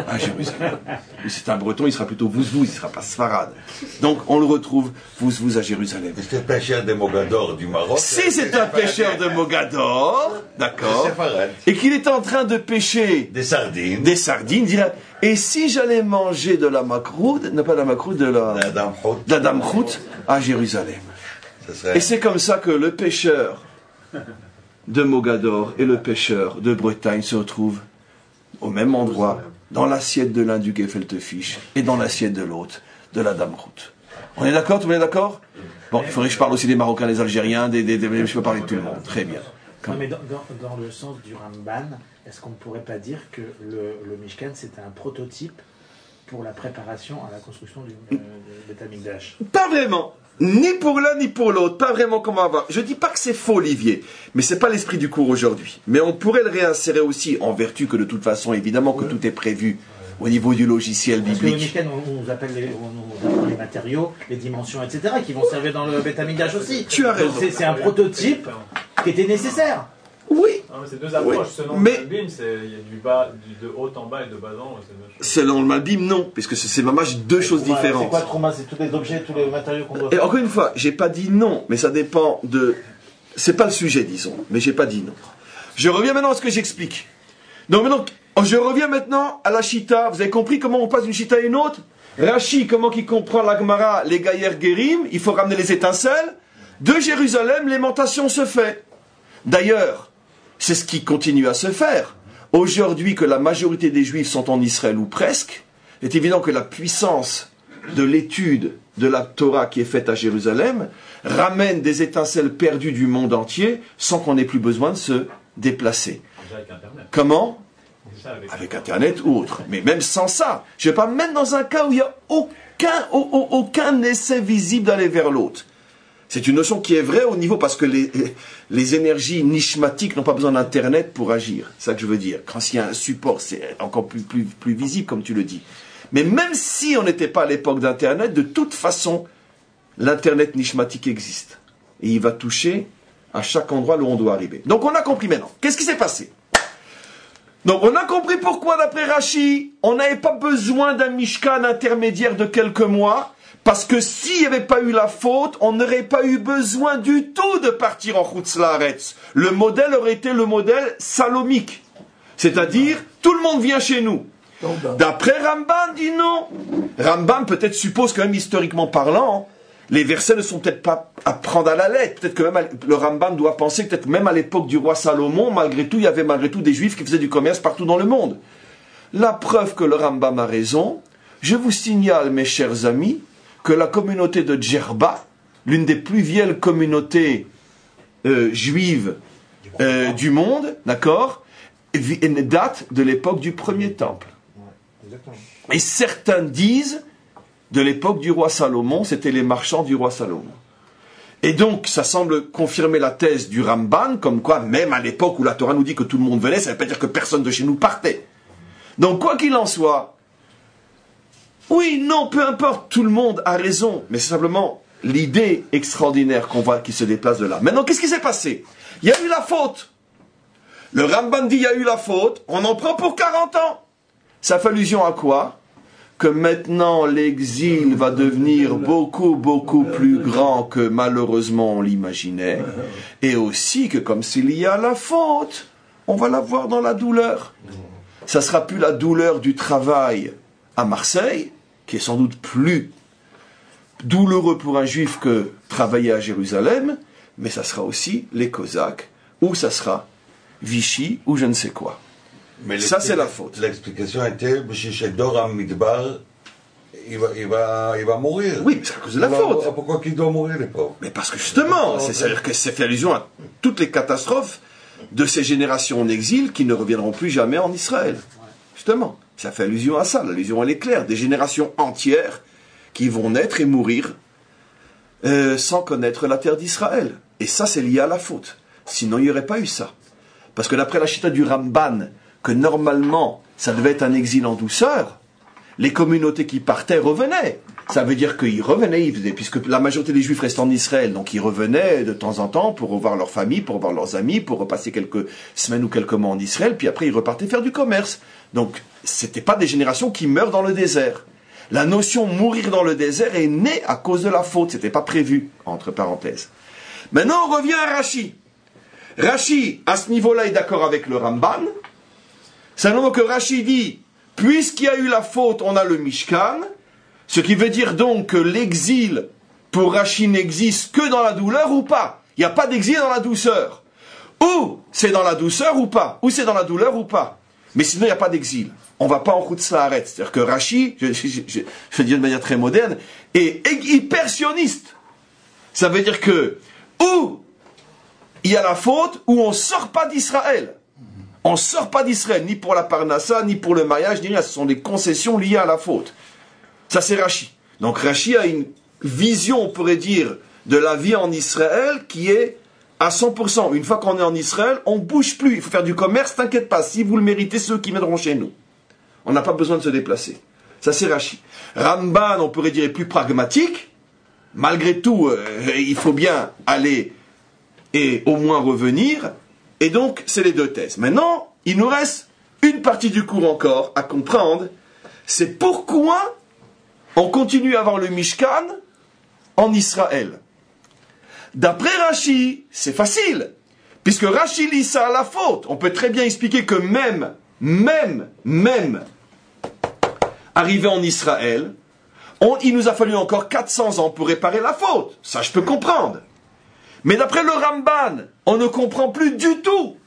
à Jérusalem. Mais c'est un breton, il sera plutôt vous, il ne sera pas sfarad. Donc on le retrouve vous à Jérusalem. C'est un pêcheur de Mogador du Maroc. Si c'est un pêcheur de Mogador, d'accord, et qu'il est en train de pêcher des sardines, il dira, et si j'allais manger de la makroud, non pas de la makroud, de la damchout à Jérusalem. Et c'est comme ça que le pêcheur de Mogador et le pêcheur de Bretagne se retrouvent au même endroit, dans l'assiette de l'un du gefilte fish et dans l'assiette de l'autre de la damchout. On est d'accord? Tout le monde est d'accord? Bon, il faudrait que je parle aussi des Marocains, des Algériens, je peux parler de tout le monde. Très bien. Non, mais dans le sens du Ramban, est-ce qu'on ne pourrait pas dire que le Mishkan c'était un prototype pour la préparation à la construction du Beth Amikdash? Pas vraiment. Ni pour l'un ni pour l'autre, pas vraiment comment avoir. Je dis pas que c'est faux, Olivier, mais c'est pas l'esprit du cours aujourd'hui. Mais on pourrait le réinsérer aussi, en vertu que de toute façon, évidemment, que tout est prévu au niveau du logiciel biblique. Parce que on nous apprend les matériaux, les dimensions, etc., qui vont servir dans le Beth Amikdash aussi. Tu as raison. C'est un prototype qui était nécessaire. Oui. Non, mais c'est deux approches. Oui. Selon le Malbim, il y a de haut en bas et de bas en haut. Selon le Malbim, non, puisque c'est vraiment deux choses différentes. C'est quoi Trouma? C'est tous les objets, tous les matériaux qu'on doit faire. Et encore une fois, j'ai pas dit non, mais ça dépend de... C'est pas le sujet, disons, mais j'ai pas dit non. Je reviens maintenant à ce que j'explique. Donc maintenant, je reviens maintenant à la Chita. Vous avez compris comment on passe d'une Chita à une autre? Rashi, comment il comprend la Gemara, les Gaïer Guérim, il faut ramener les étincelles. De Jérusalem, l'aimantation se fait. D'ailleurs, c'est ce qui continue à se faire. Aujourd'hui que la majorité des Juifs sont en Israël ou presque, il est évident que la puissance de l'étude de la Torah qui est faite à Jérusalem ramène des étincelles perdues du monde entier sans qu'on ait plus besoin de se déplacer. Déjà avec Internet. Comment? Avec Internet ou autre. Mais même sans ça, je ne vais pas mettre dans un cas où il n'y a aucun essai visible d'aller vers l'autre. C'est une notion qui est vraie au niveau, parce que les énergies nishmatiques n'ont pas besoin d'Internet pour agir. C'est ça que je veux dire. Quand il y a un support, c'est encore plus visible, comme tu le dis. Mais même si on n'était pas à l'époque d'Internet, de toute façon, l'Internet nishmatique existe. Et il va toucher à chaque endroit où on doit arriver. Donc on a compris maintenant. Qu'est-ce qui s'est passé? Donc on a compris pourquoi, d'après Rashi, on n'avait pas besoin d'un Mishkan intermédiaire de quelques mois, Parce que s'il n'y avait pas eu la faute, on n'aurait pas eu besoin du tout de partir en Chutz Laaretz. Le modèle aurait été le modèle salomique. C'est-à-dire, tout le monde vient chez nous. D'après Ramban, dit non. Ramban peut-être suppose quand même historiquement parlant, les versets ne sont peut-être pas à prendre à la lettre. Peut-être que même le Ramban doit penser que peut-être même à l'époque du roi Salomon, malgré tout, il y avait malgré tout des juifs qui faisaient du commerce partout dans le monde. La preuve que le Rambam a raison, je vous signale, mes chers amis, que la communauté de Djerba, l'une des plus vieilles communautés juives du monde, d'accord, date de l'époque du premier temple. Et certains disent de l'époque du roi Salomon, c'était les marchands du roi Salomon. Et donc, ça semble confirmer la thèse du Ramban, comme quoi, même à l'époque où la Torah nous dit que tout le monde venait, ça ne veut pas dire que personne de chez nous partait. Donc, quoi qu'il en soit, oui, non, peu importe, tout le monde a raison, mais c'est simplement l'idée extraordinaire qu'on voit qui se déplace de là. Maintenant, qu'est-ce qui s'est passé? Il y a eu la faute. Le Ramban dit il y a eu la faute, on en prend pour 40 ans. Ça fait allusion à quoi? Que maintenant l'exil va devenir beaucoup, beaucoup plus grand que malheureusement on l'imaginait. Et aussi que comme s'il y a la faute, on va la voir dans la douleur. Ça ne sera plus la douleur du travail à Marseille, qui est sans doute plus douloureux pour un juif que travailler à Jérusalem, mais ça sera aussi les Cosaques, ou ça sera Vichy, ou je ne sais quoi. Mais ça, c'est la faute. L'explication était que Dor Midbar, il va mourir. Oui, mais c'est à cause de la faute. Pourquoi qu'il doit mourir, les pauvres? Mais parce que justement, c'est-à-dire que c'est fait allusion à toutes les catastrophes de ces générations en exil qui ne reviendront plus jamais en Israël. Justement, ça fait allusion à ça. L'allusion, elle est claire. Des générations entières qui vont naître et mourir sans connaître la terre d'Israël. Et ça, c'est lié à la faute. Sinon, il n'y aurait pas eu ça. Parce que d'après la chita du Ramban, que normalement, ça devait être un exil en douceur, les communautés qui partaient revenaient. Ça veut dire qu'ils revenaient, puisque la majorité des Juifs restent en Israël, donc ils revenaient de temps en temps pour revoir leur famille, pour revoir leurs amis, pour repasser quelques semaines ou quelques mois en Israël, puis après ils repartaient faire du commerce. Donc, c'était pas des générations qui meurent dans le désert. La notion mourir dans le désert est née à cause de la faute, c'était pas prévu, entre parenthèses. Maintenant, on revient à Rashi. Rashi, à ce niveau-là, est d'accord avec le Ramban. Seulement que Rashi dit, puisqu'il y a eu la faute, on a le Mishkan, ce qui veut dire donc que l'exil pour Rashi n'existe que dans la douleur ou pas. Il n'y a pas d'exil dans la douceur. Ou c'est dans la douceur ou pas. Ou c'est dans la douleur ou pas. Mais sinon, il n'y a pas d'exil. On ne va pas en Chutz Laaretz. C'est-à-dire que Rashi, je vais dire de manière très moderne, est hyper sioniste. Ça veut dire que, ou il y a la faute, ou on ne sort pas d'Israël. On ne sort pas d'Israël, ni pour la parnassa, ni pour le mariage, ni rien. Ce sont des concessions liées à la faute. Ça, c'est Rashi. Donc Rashi a une vision, on pourrait dire, de la vie en Israël qui est à 100%. Une fois qu'on est en Israël, on ne bouge plus. Il faut faire du commerce, t'inquiète pas. Si vous le méritez, ceux qui viendront chez nous. On n'a pas besoin de se déplacer. Ça, c'est Rashi. Ramban, on pourrait dire, est plus pragmatique. Malgré tout, il faut bien aller et au moins revenir. Et donc, c'est les deux thèses. Maintenant, il nous reste une partie du cours encore à comprendre. C'est pourquoi on continue à avoir le Mishkan en Israël. D'après Rashi, c'est facile. Puisque Rashi lit ça à la faute. On peut très bien expliquer que même arrivé en Israël, il nous a fallu encore 400 ans pour réparer la faute. Ça, je peux comprendre. Mais d'après le Ramban, on ne comprend plus du tout.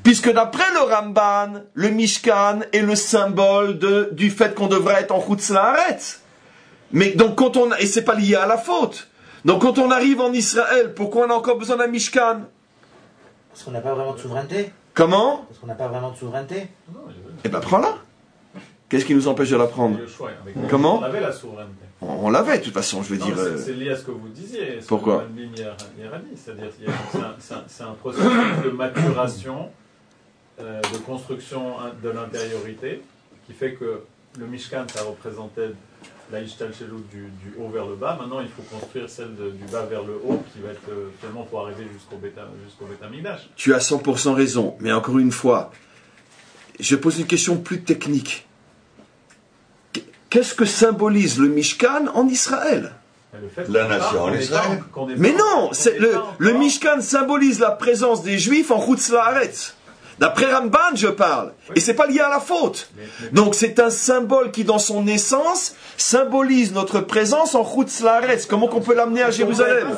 Puisque d'après le Ramban, le Mishkan est le symbole du fait qu'on devrait être en Chutz Laaretz. Mais donc et c'est pas lié à la faute. Donc quand on arrive en Israël, pourquoi on a encore besoin d'un Mishkan? Parce qu'on n'a pas vraiment de souveraineté. Comment? Parce qu'on n'a pas vraiment de souveraineté. Eh ben prends-la. Qu'est-ce qui nous empêche de la prendre? Comment? On avait la souveraineté. On l'avait de toute façon, je veux dire. C'est lié à ce que vous disiez. Pourquoi? C'est-à-dire c'est un processus de maturation, de construction de l'intériorité, qui fait que le Mishkan, ça représentait la Ishtalchelut du haut vers le bas. Maintenant, il faut construire celle du bas vers le haut, qui va être finalement pour arriver jusqu'au Beth Amikdash. Tu as 100% raison, mais encore une fois, je pose une question plus technique. qu'est-ce que symbolise le Mishkan en Israël? Le fait La qu'on nation part, en Israël. Mais non, le Mishkan symbolise la présence des Juifs en Chutz La'aretz. D'après Ramban, je parle. Et c'est pas lié à la faute. Donc c'est un symbole qui, dans son essence, symbolise notre présence en Chutz La'aretz. Comment qu'on peut l'amener à Jérusalem?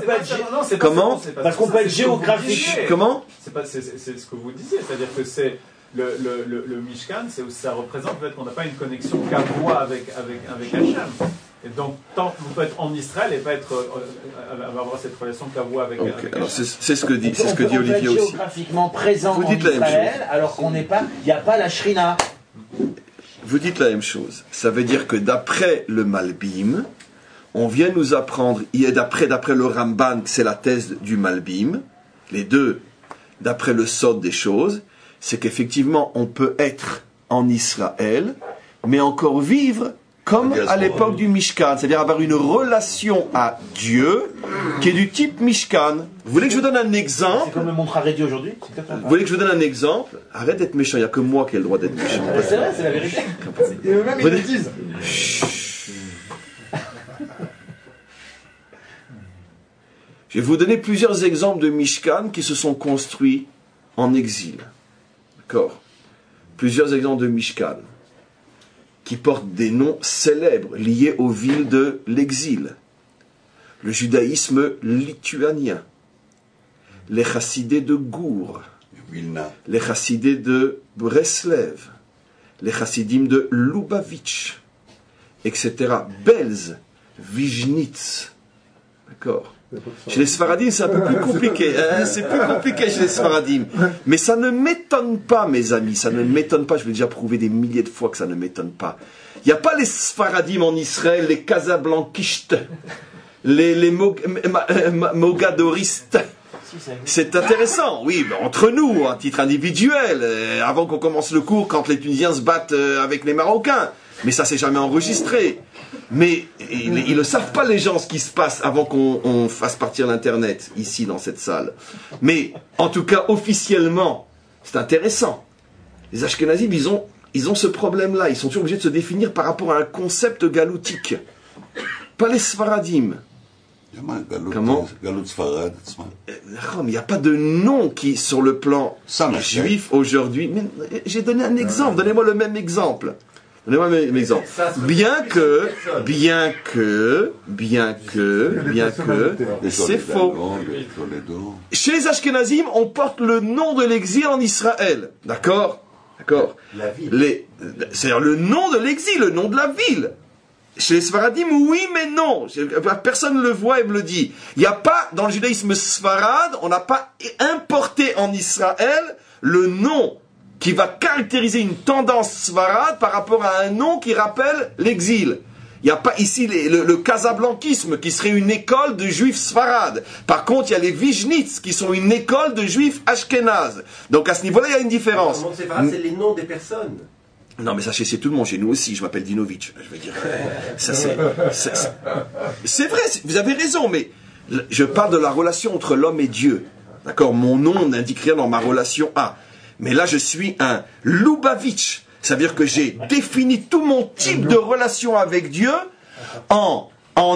Comment? Parce qu'on peut être géographique. Comment? C'est ce que vous disiez, c'est-à-dire que c'est le Mishkan, ça représente peut-être qu'on n'a pas une connexion qu'à voix avec Hachem. Et donc, tant que vous pouvez être en Israël et pas avoir cette relation qu'à voix avec Hachem. C'est ce que dit Olivier aussi. Géographiquement présent Vous en dites la même Israël, chose. alors qu'on n'est pas, il n'y a pas la Shrina. Vous dites la même chose. Ça veut dire que d'après le Malbim, on vient nous apprendre, d'après le Ramban, c'est la thèse du Malbim, les deux, d'après le Sod des choses, c'est qu'effectivement, on peut être en Israël, mais encore vivre comme à l'époque du Mishkan, c'est-à-dire avoir une relation à Dieu qui est du type Mishkan. Vous voulez que je vous donne un exemple? C'est comme le montre arrêté aujourd'hui. Vous voulez que je vous donne un exemple? Arrête d'être méchant, il n'y a que moi qui ai le droit d'être méchant. C'est vrai, c'est la vérité. Et eux-mêmes, ils le disent. Je vais vous donner plusieurs exemples de Mishkan qui se sont construits en exil. D'accord? Plusieurs exemples de Mishkan qui portent des noms célèbres liés aux villes de l'exil. Le judaïsme lituanien, les chassidés de Gour, les chassidés de Breslev, les chassidim de Lubavitch, etc. Belz, Vijnitz. D'accord? Chez les Sfaradim, c'est un peu plus compliqué. C'est plus compliqué chez les Sfaradim. Mais ça ne m'étonne pas, mes amis. Ça ne m'étonne pas. Je l'ai déjà prouvé des milliers de fois que ça ne m'étonne pas. Il n'y a pas les Sfaradim en Israël, les Casablanchistes, les Mogadoristes. C'est intéressant, oui, entre nous, à titre individuel, avant qu'on commence le cours, quand les Tunisiens se battent avec les Marocains. Mais ça, c'est jamais enregistré. Mais ils ne savent pas, les gens, ce qui se passe avant qu'on fasse partir l'Internet, ici, dans cette salle. Mais, en tout cas, officiellement, c'est intéressant. Les Ashkenazim, ils ont ce problème-là. Ils sont toujours obligés de se définir par rapport à un concept galoutique. Pas les Sfaradim. Comment? Galout Sfarad. Mais il n'y a pas de nom qui, sur le plan juif aujourd'hui. Mais j'ai donné un exemple. Donnez-moi le même exemple. Donnez-moi le même exemple. Bien que, c'est faux. Chez les Ashkenazim, on porte le nom de l'exil en Israël. D'accord? D'accord? La ville. C'est-à-dire le nom de l'exil, le nom de la ville. Chez les Sfaradim, oui, mais non. Personne ne le voit et me le dit. Il n'y a pas, dans le judaïsme sfarad, on n'a pas importé en Israël le nom qui va caractériser une tendance sfarad par rapport à un nom qui rappelle l'exil. Il n'y a pas ici le casablanchisme qui serait une école de juifs sfarad. Par contre, il y a les Vijnitz qui sont une école de juifs ashkénazes. Donc à ce niveau-là, il y a une différence. Le sfarad, c'est les noms des personnes. Non, mais ça, c'est tout le monde, chez nous aussi. Je m'appelle Dinovitch. Je veux dire, ça, c'est vrai, vous avez raison, mais je parle de la relation entre l'homme et Dieu. D'accord? Mon nom n'indique rien dans ma relation A. Mais là, je suis un Lubavitch. Ça veut dire que j'ai défini tout mon type de relation avec Dieu en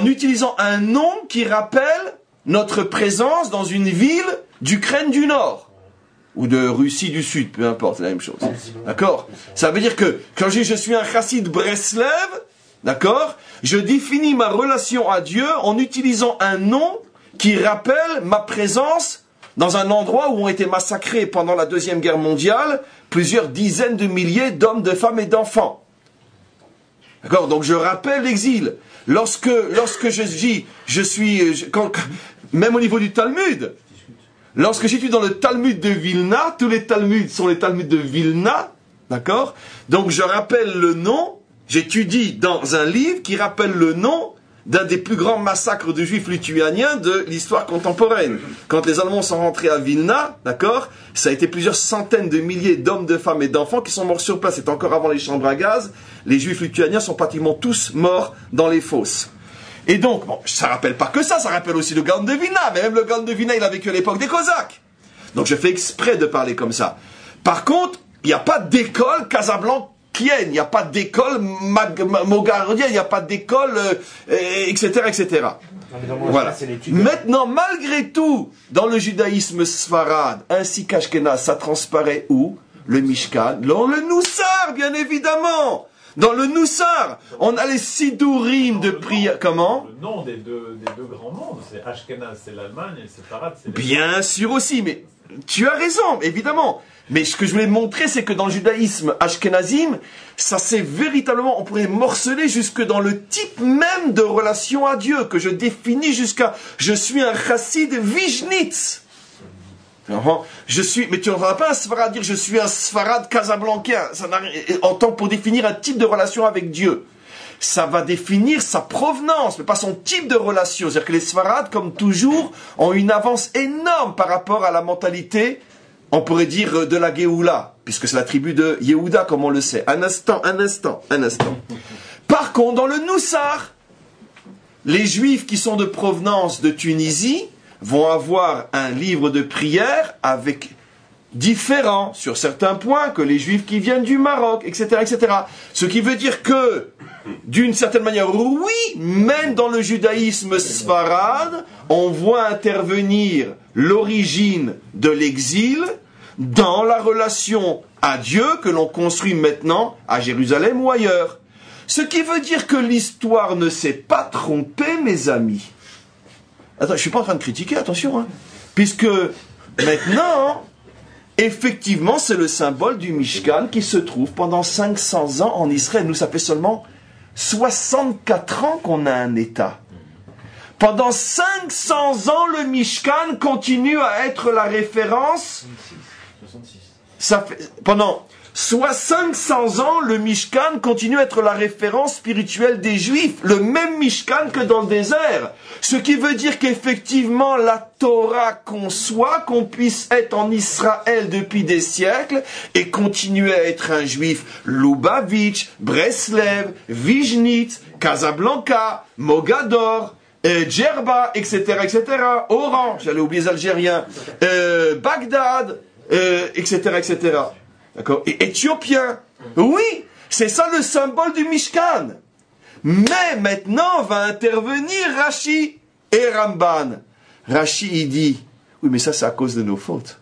utilisant un nom qui rappelle notre présence dans une ville d'Ukraine du Nord. Ou de Russie du Sud, peu importe, c'est la même chose. D'accord? Ça veut dire que, quand je suis un chassid Breslev, d'accord? Je définis ma relation à Dieu en utilisant un nom qui rappelle ma présence dans un endroit où ont été massacrés pendant la Deuxième Guerre mondiale plusieurs dizaines de milliers d'hommes, de femmes et d'enfants. D'accord? Donc je rappelle l'exil. Lorsque je dis, même au niveau du Talmud, lorsque j'étudie dans le Talmud de Vilna, tous les Talmuds sont les Talmuds de Vilna, d'accord? Donc je rappelle le nom, j'étudie dans un livre qui rappelle le nom d'un des plus grands massacres de juifs lituaniens de l'histoire contemporaine. Quand les Allemands sont rentrés à Vilna, d'accord, ça a été plusieurs centaines de milliers d'hommes, de femmes et d'enfants qui sont morts sur place. C'est encore avant les chambres à gaz. Les juifs lituaniens sont pratiquement tous morts dans les fosses. Et donc, bon, ça rappelle pas que ça rappelle aussi le Gaon de Vilna. Mais même le Gaon de Vilna, il a vécu à l'époque des Cosaques. Donc je fais exprès de parler comme ça. Par contre, il n'y a pas d'école il n'y a pas d'école mogardienne, il n'y a pas d'école, etc., etc. Voilà. Maintenant, malgré tout, dans le judaïsme sfarade, ainsi qu'Ashkenaz, ça transparaît où? Le Mishkan, dans le Noussar, bien évidemment. Dans le Noussar, on a les Sidourim de prière. Comment? Le nom des deux grands mondes, c'est Ashkenaz, c'est l'Allemagne, et Séfarad, c'est bien sûr aussi, mais tu as raison, évidemment. Mais ce que je voulais montrer, c'est que dans le judaïsme ashkenazim, ça c'est véritablement, on pourrait morceler jusque dans le type même de relation à Dieu, que je définis jusqu'à, je suis un chassid Vijnitz. Mais tu n'entends pas un Sfarad dire je suis un Sfarad casablancien, en tant pour définir un type de relation avec Dieu. Ça va définir sa provenance, mais pas son type de relation. C'est-à-dire que les Sfarades, comme toujours, ont une avance énorme par rapport à la mentalité, on pourrait dire, de la Géoula, puisque c'est la tribu de Yehuda, comme on le sait. Un instant. Par contre, dans le Noussar, les Juifs qui sont de provenance de Tunisie vont avoir un livre de prière avec différent sur certains points que les Juifs qui viennent du Maroc, etc., etc. Ce qui veut dire que, d'une certaine manière, oui, même dans le judaïsme sfarade, on voit intervenir l'origine de l'exil dans la relation à Dieu que l'on construit maintenant à Jérusalem ou ailleurs. Ce qui veut dire que l'histoire ne s'est pas trompée, mes amis. Attends, je suis pas en train de critiquer, attention, hein, puisque maintenant, effectivement, c'est le symbole du Mishkan qui se trouve pendant 500 ans en Israël. Nous, ça fait seulement 64 ans qu'on a un État. Pendant 500 ans, le Mishkan continue à être la référence. 66. Ça fait, pendant 500 ans, le Mishkan continue à être la référence spirituelle des Juifs. Le même Mishkan que dans le désert. Ce qui veut dire qu'effectivement, la Torah conçoit qu'on puisse être en Israël depuis des siècles et continuer à être un Juif. Lubavitch, Breslev, Vijnitz, Casablanca, Mogador, Djerba, etc., etc. Oran, j'allais oublier les Algériens, Bagdad, etc., etc. D'accord? Et éthiopien. Oui, c'est ça le symbole du Mishkan. Mais maintenant va intervenir Rashi et Ramban. Rashi, il dit, oui, mais ça c'est à cause de nos fautes.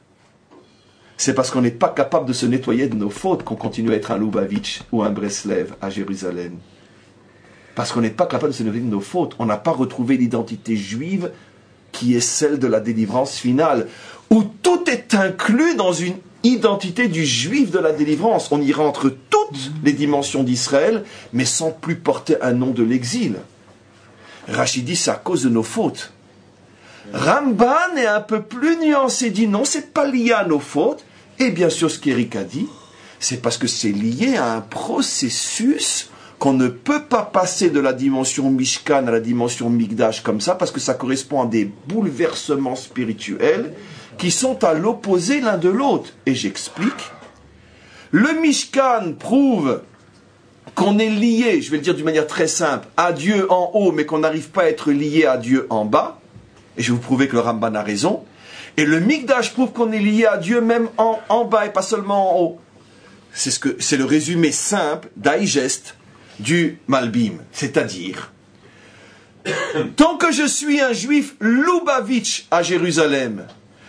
C'est parce qu'on n'est pas capable de se nettoyer de nos fautes qu'on continue à être un Lubavitch ou un Breslev à Jérusalem. Parce qu'on n'est pas capable de se nettoyer de nos fautes. On n'a pas retrouvé l'identité juive qui est celle de la délivrance finale, où tout est inclus dans une identité du juif de la délivrance. On y rentre toutes les dimensions d'Israël, mais sans plus porter un nom de l'exil. Rachid dit, c'est à cause de nos fautes. Ramban est un peu plus nuancé, dit non, c'est pas lié à nos fautes. Et bien sûr, ce qu'Éric a dit, c'est parce que c'est lié à un processus qu'on ne peut pas passer de la dimension Mishkan à la dimension Mikdash comme ça, parce que ça correspond à des bouleversements spirituels qui sont à l'opposé l'un de l'autre. Et j'explique. Le Mishkan prouve qu'on est lié, je vais le dire d'une manière très simple, à Dieu en haut, mais qu'on n'arrive pas à être lié à Dieu en bas. Et je vais vous prouver que le Ramban a raison. Et le Mikdash prouve qu'on est lié à Dieu même en bas et pas seulement en haut. C'est le résumé simple, digeste, du Malbim. C'est-à-dire, tant que je suis un juif Lubavitch à Jérusalem,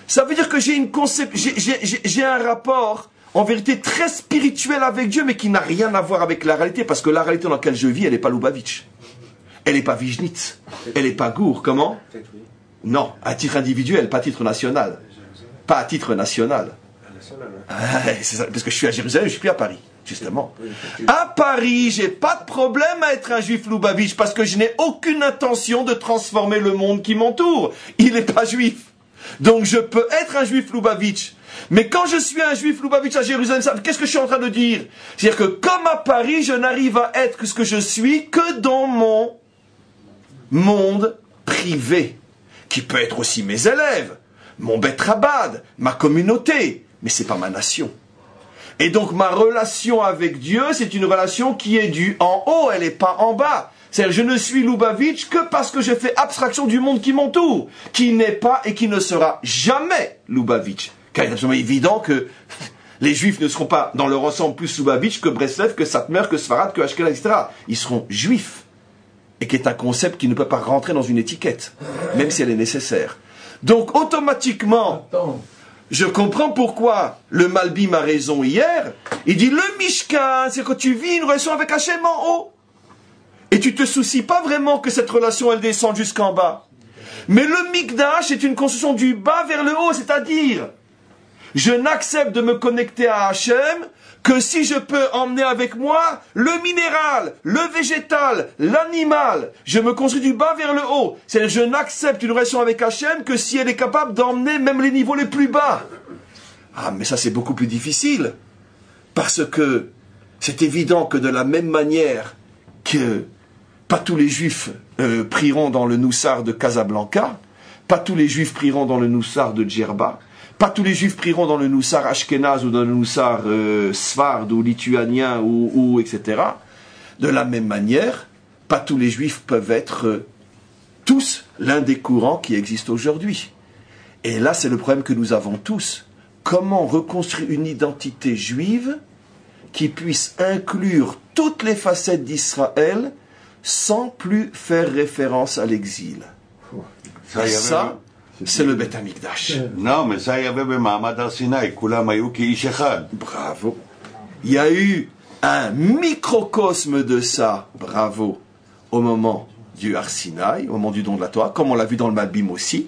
ça veut dire que j'ai un rapport, en vérité, très spirituel avec Dieu, mais qui n'a rien à voir avec la réalité, parce que la réalité dans laquelle je vis, elle n'est pas Lubavitch. Elle n'est pas Vijnitz. Elle n'est pas Gour. Comment? Non, à titre individuel, pas à titre national. Pas à titre national. C'est ça, parce que je suis à Jérusalem, je ne suis plus à Paris, justement. À Paris, j'ai pas de problème à être un juif Lubavitch, parce que je n'ai aucune intention de transformer le monde qui m'entoure. Il n'est pas juif. Donc je peux être un juif Lubavitch. Mais quand je suis un juif Lubavitch à Jérusalem, qu'est-ce que je suis en train de dire? C'est-à-dire que comme à Paris, je n'arrive à être ce que je suis que dans mon monde privé, qui peut être aussi mes élèves, mon Bet Rabad, ma communauté, mais c'est pas ma nation. Et donc ma relation avec Dieu, c'est une relation qui est due en haut, elle n'est pas en bas. C'est-à-dire, je ne suis Lubavitch que parce que je fais abstraction du monde qui m'entoure, qui n'est pas et qui ne sera jamais Lubavitch. Car il est absolument évident que Les Juifs ne seront pas dans leur ensemble plus Lubavitch que Breslev, que Satmer, que Sfarad, que Ashkenaz, etc. Ils seront Juifs. Et qui est un concept qui ne peut pas rentrer dans une étiquette, même si elle est nécessaire. Donc, automatiquement, je comprends pourquoi le Malbim a raison hier. Il dit, le Mishkan, c'est quand tu vis une relation avec Hachem en haut. Et tu te soucies pas vraiment que cette relation, elle descende jusqu'en bas. Mais le Mikdash est une construction du bas vers le haut, c'est-à-dire, je n'accepte de me connecter à Hachem que si je peux emmener avec moi le minéral, le végétal, l'animal. Je me construis du bas vers le haut. C'est-à-dire, je n'accepte une relation avec Hachem que si elle est capable d'emmener même les niveaux les plus bas. Ah, mais ça c'est beaucoup plus difficile. Parce que c'est évident que de la même manière que pas tous les Juifs prieront dans le Noussar de Casablanca, pas tous les Juifs prieront dans le Noussar de Djerba, pas tous les Juifs prieront dans le Noussar Ashkenaz ou dans le Noussar Sfard ou lituanien ou etc. De la même manière, pas tous les Juifs peuvent être tous l'un des courants qui existent aujourd'hui. Et là, c'est le problème que nous avons tous. Comment reconstruire une identité juive qui puisse inclure toutes les facettes d'Israël sans plus faire référence à l'exil? Ça, c'est le Beth Amikdash. Non, mais ça, il y avait Mahamad Arsinaï, Kulam Ayou ki ish echad. Bravo. Il y a eu un microcosme de ça, bravo, au moment du Har Sinaï, au moment du don de la Torah, comme on l'a vu dans le Malbim aussi.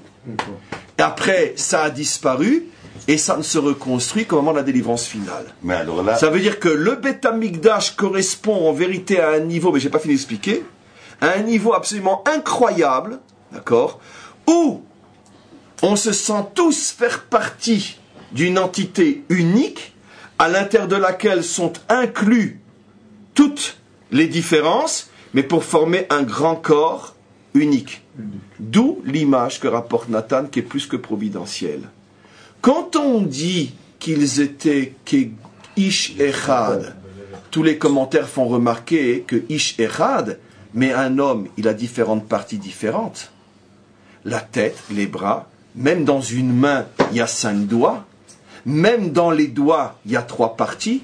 Et après, ça a disparu, et ça ne se reconstruit qu'au moment de la délivrance finale. Mais alors là... Ça veut dire que le Beth Amikdash correspond en vérité à un niveau, mais je n'ai pas fini d'expliquer, à un niveau absolument incroyable, d'accord, où on se sent tous faire partie d'une entité unique, à l'intérieur de laquelle sont inclus toutes les différences, mais pour former un grand corps unique. D'où l'image que rapporte Nathan, qui est plus que providentielle. Quand on dit qu'ils étaient Ish Echad, tous les commentaires font remarquer que Ish Echad, mais un homme, il a différentes parties différentes. La tête, les bras, même dans une main, il y a 5 doigts, même dans les doigts, il y a 3 parties,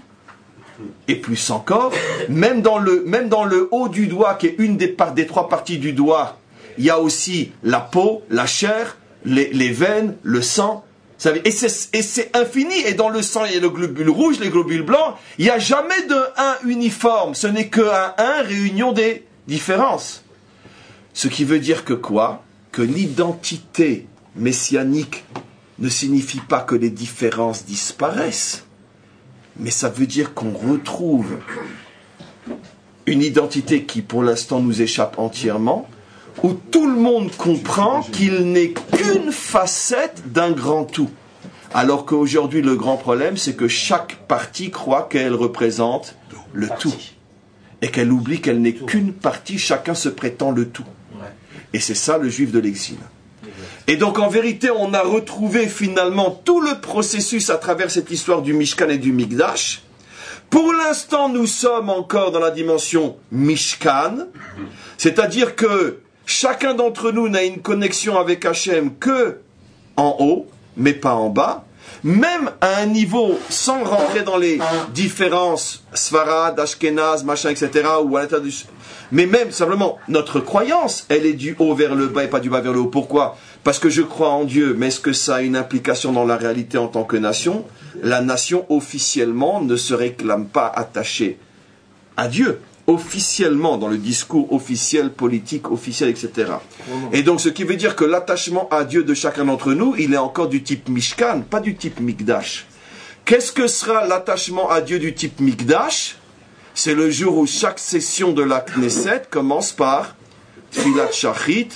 et plus encore, même dans le haut du doigt, qui est une des 3 parties du doigt, il y a aussi la peau, la chair, les veines, le sang. Et c'est infini. Et dans le sang, il y a le globule rouge, les globules blancs. Il n'y a jamais de 1 uniforme. Ce n'est que un 1 réunion des différences. Ce qui veut dire que quoi? Que l'identité messianique ne signifie pas que les différences disparaissent. Mais ça veut dire qu'on retrouve une identité qui, pour l'instant, nous échappe entièrement, où tout le monde comprend qu'il n'est qu'une facette d'un grand tout. Alors qu'aujourd'hui, le grand problème, c'est que chaque partie croit qu'elle représente le tout. Et qu'elle oublie qu'elle n'est qu'une partie, chacun se prétend le tout. Et c'est ça le juif de l'exil. Et donc en vérité, on a retrouvé finalement tout le processus à travers cette histoire du Mishkan et du Mikdash. Pour l'instant, nous sommes encore dans la dimension Mishkan, c'est-à-dire que chacun d'entre nous n'a une connexion avec Hachem que en haut, mais pas en bas. Même à un niveau, sans rentrer dans les différences, Sfarad, Ashkenaz, machin, etc., ou à l'intérieur du... Mais même, simplement, notre croyance, elle est du haut vers le bas et pas du bas vers le haut. Pourquoi? Parce que je crois en Dieu, mais est-ce que ça a une implication dans la réalité en tant que nation? La nation, officiellement, ne se réclame pas attachée à Dieu. Officiellement, dans le discours officiel, politique, officiel, etc. Et donc, ce qui veut dire que l'attachement à Dieu de chacun d'entre nous, il est encore du type Mishkan, pas du type Mikdash. Qu'est-ce que sera l'attachement à Dieu du type Mikdash? C'est le jour où chaque session de la Knesset commence par Tfilat Shachrit,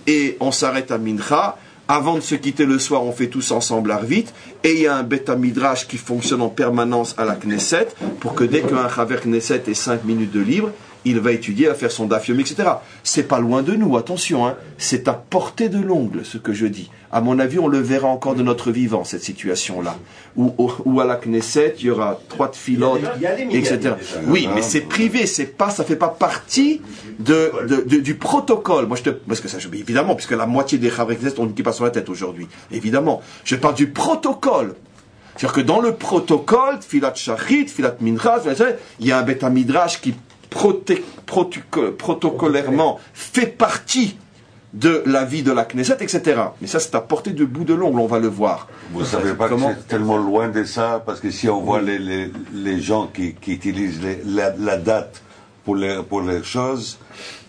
et on s'arrête à Mincha. Avant de se quitter le soir, on fait tous ensemble Arvit, et il y a un Beth Midrash qui fonctionne en permanence à la Knesset, pour que dès qu'un Chaver Knesset ait 5 minutes de libre, il va étudier, à faire son daf yomi, etc. C'est pas loin de nous, attention, hein. C'est à portée de l'ongle, ce que je dis. À mon avis, on le verra encore de notre vivant, cette situation-là. Où à la Knesset, il y aura 3 tfilotes, etc. Oui, mais c'est privé, ça fait pas partie du protocole. Moi, parce que ça, évidemment, puisque la moitié des Chaver Knesset ont une kippa sur la tête aujourd'hui. Évidemment. Je parle du protocole. C'est-à-dire que dans le protocole, Tfilat Shachrit, Tfilat Mincha, il y a un Beth Midrash qui protocolairement fait partie de la vie de la Knesset, etc. Mais ça, c'est à portée de bout de l'ongle, on va le voir. Vous ne savez pas que c'est tellement loin de ça, parce que si on voit les gens qui utilisent la date pour les choses,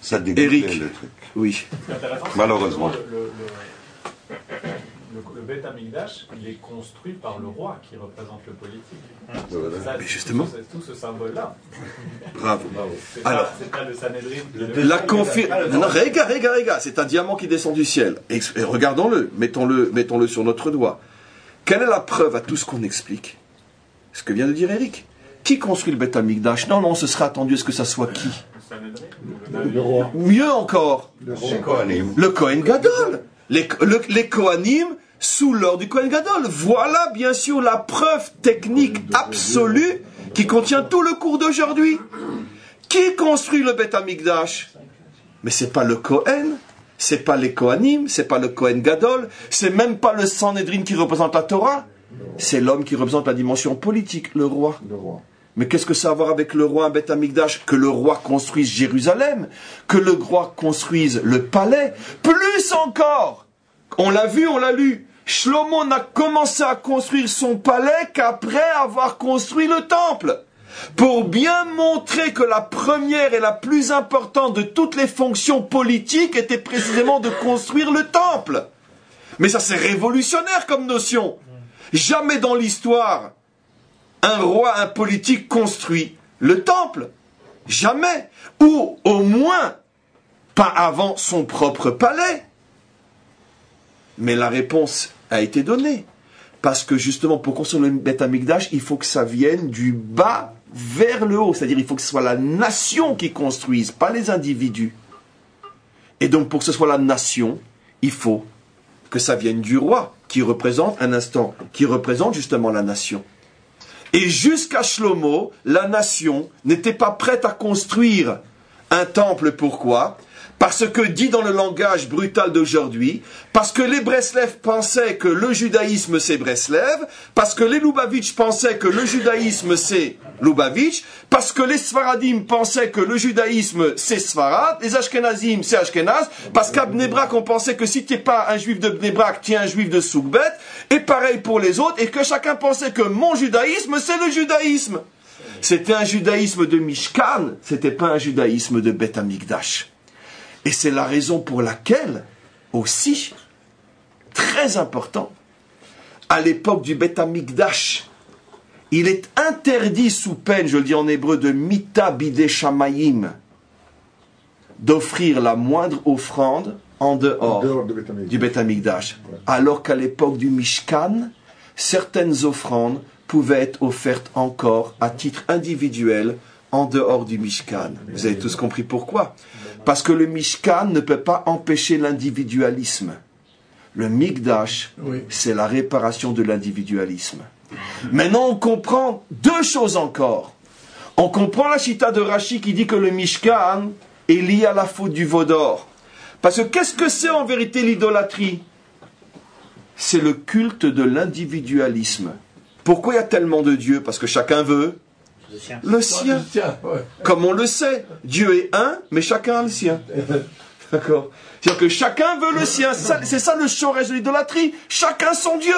ça dégoûte le truc. Oui. Malheureusement. Le Beth Amikdash, il est construit par le roi qui représente le politique. Ça, mais justement. C'est tout ce symbole-là. Bravo. Alors, c'est pas le Sanhedrin. La non, regarde, c'est un diamant qui descend du ciel. Et regardons-le, mettons-le sur notre doigt. Quelle est la preuve à tout ce qu'on explique? Ce que vient de dire Eric. Qui construit le Beth Amikdash? Non, ce serait attendu à ce que ça soit qui? Le roi. Mieux encore, le Kohen Gadol. Les Kohanim sous l'ordre du Kohen Gadol. Voilà bien sûr la preuve technique absolue qui contient tout le cours d'aujourd'hui. Qui construit le Beth Amikdash? Mais c'est pas le Kohen, c'est pas les Kohanim, c'est pas le Kohen Gadol, c'est même pas le Sanhedrin qui représente la Torah, c'est l'homme qui représente la dimension politique, le roi. Mais qu'est-ce que ça a à voir avec le roi, un Beth Amikdash? Que le roi construise Jérusalem, que le roi construise le palais, plus encore, on l'a vu, on l'a lu, Shlomo n'a commencé à construire son palais qu'après avoir construit le temple, pour bien montrer que la première et la plus importante de toutes les fonctions politiques était précisément de construire le temple. Mais ça, c'est révolutionnaire comme notion. Jamais dans l'histoire, un roi, un politique construit le temple. Jamais. Ou au moins, pas avant son propre palais. Mais la réponse a été donnée. Parce que justement, pour construire le Beth Amikdash, il faut que ça vienne du bas vers le haut. C'est-à-dire, il faut que ce soit la nation qui construise, pas les individus. Et donc, pour que ce soit la nation, il faut que ça vienne du roi, qui représente justement la nation. Et jusqu'à Shlomo, la nation n'était pas prête à construire un temple. Pourquoi? Parce que, dit dans le langage brutal d'aujourd'hui, parce que les Breslev pensaient que le judaïsme c'est Breslev, parce que les Lubavitch pensaient que le judaïsme c'est Lubavitch, parce que les Sfaradim pensaient que le judaïsme c'est Sfarad, les Ashkenazim c'est Ashkenaz, parce qu'à Bnei Brak on pensait que si t'es pas un juif de Bnei Brak, t'es un juif de Soukbet, et pareil pour les autres, et que chacun pensait que mon judaïsme c'est le judaïsme. C'était un judaïsme de Mishkan, c'était pas un judaïsme de Beth Amikdash. Et c'est la raison pour laquelle, aussi, très important, à l'époque du Beth Amikdash, il est interdit sous peine, je le dis en hébreu, de mita bidei shamayim, d'offrir la moindre offrande en dehors du Beth Amikdash. Alors qu'à l'époque du Mishkan, certaines offrandes pouvaient être offertes encore à titre individuel en dehors du Mishkan. Vous avez tous compris pourquoi? Parce que le Mishkan ne peut pas empêcher l'individualisme. Le Mikdash, c'est la réparation de l'individualisme. Maintenant, on comprend deux choses encore. On comprend la chita de Rashi qui dit que le Mishkan est lié à la faute du veau d'or. Parce que qu'est-ce que c'est en vérité l'idolâtrie? C'est le culte de l'individualisme. Pourquoi il y a tellement de dieux? Parce que chacun veut le sien. Comme on le sait, Dieu est un, mais chacun a le sien. D'accord? C'est-à-dire que chacun veut le sien. C'est ça le chorège de l'idolâtrie. Chacun son Dieu.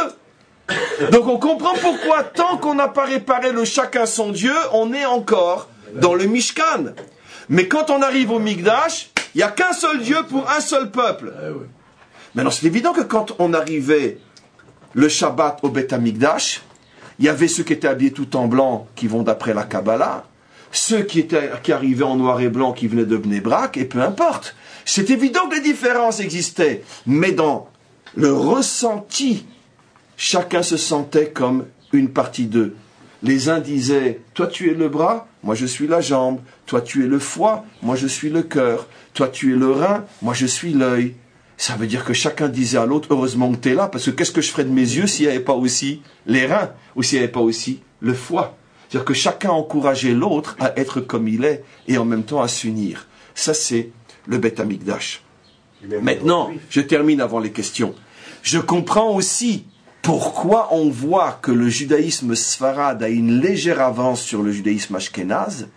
Donc on comprend pourquoi, tant qu'on n'a pas réparé le chacun son Dieu, on est encore dans le Mishkan. Mais quand on arrive au Mikdash, il n'y a qu'un seul Dieu pour un seul peuple. Maintenant, c'est évident que quand on arrivait le Shabbat au Beth Amikdash, il y avait ceux qui étaient habillés tout en blanc, qui vont d'après la Kabbalah, ceux qui arrivaient en noir et blanc, qui venaient de Bnei Brak, et peu importe. C'est évident que les différences existaient, mais dans le ressenti, chacun se sentait comme une partie d'eux. Les uns disaient, toi tu es le bras, moi je suis la jambe, toi tu es le foie, moi je suis le cœur, toi tu es le rein, moi je suis l'œil. Ça veut dire que chacun disait à l'autre, heureusement que tu es là, parce que qu'est-ce que je ferais de mes yeux s'il n'y avait pas aussi les reins, ou s'il n'y avait pas aussi le foie? C'est-à-dire que chacun encourageait l'autre à être comme il est, et en même temps à s'unir. Ça, c'est le Beth Amikdash. Maintenant, je termine avant les questions. Je comprends aussi pourquoi on voit que le judaïsme sfarade a une légère avance sur le judaïsme ashkénaze?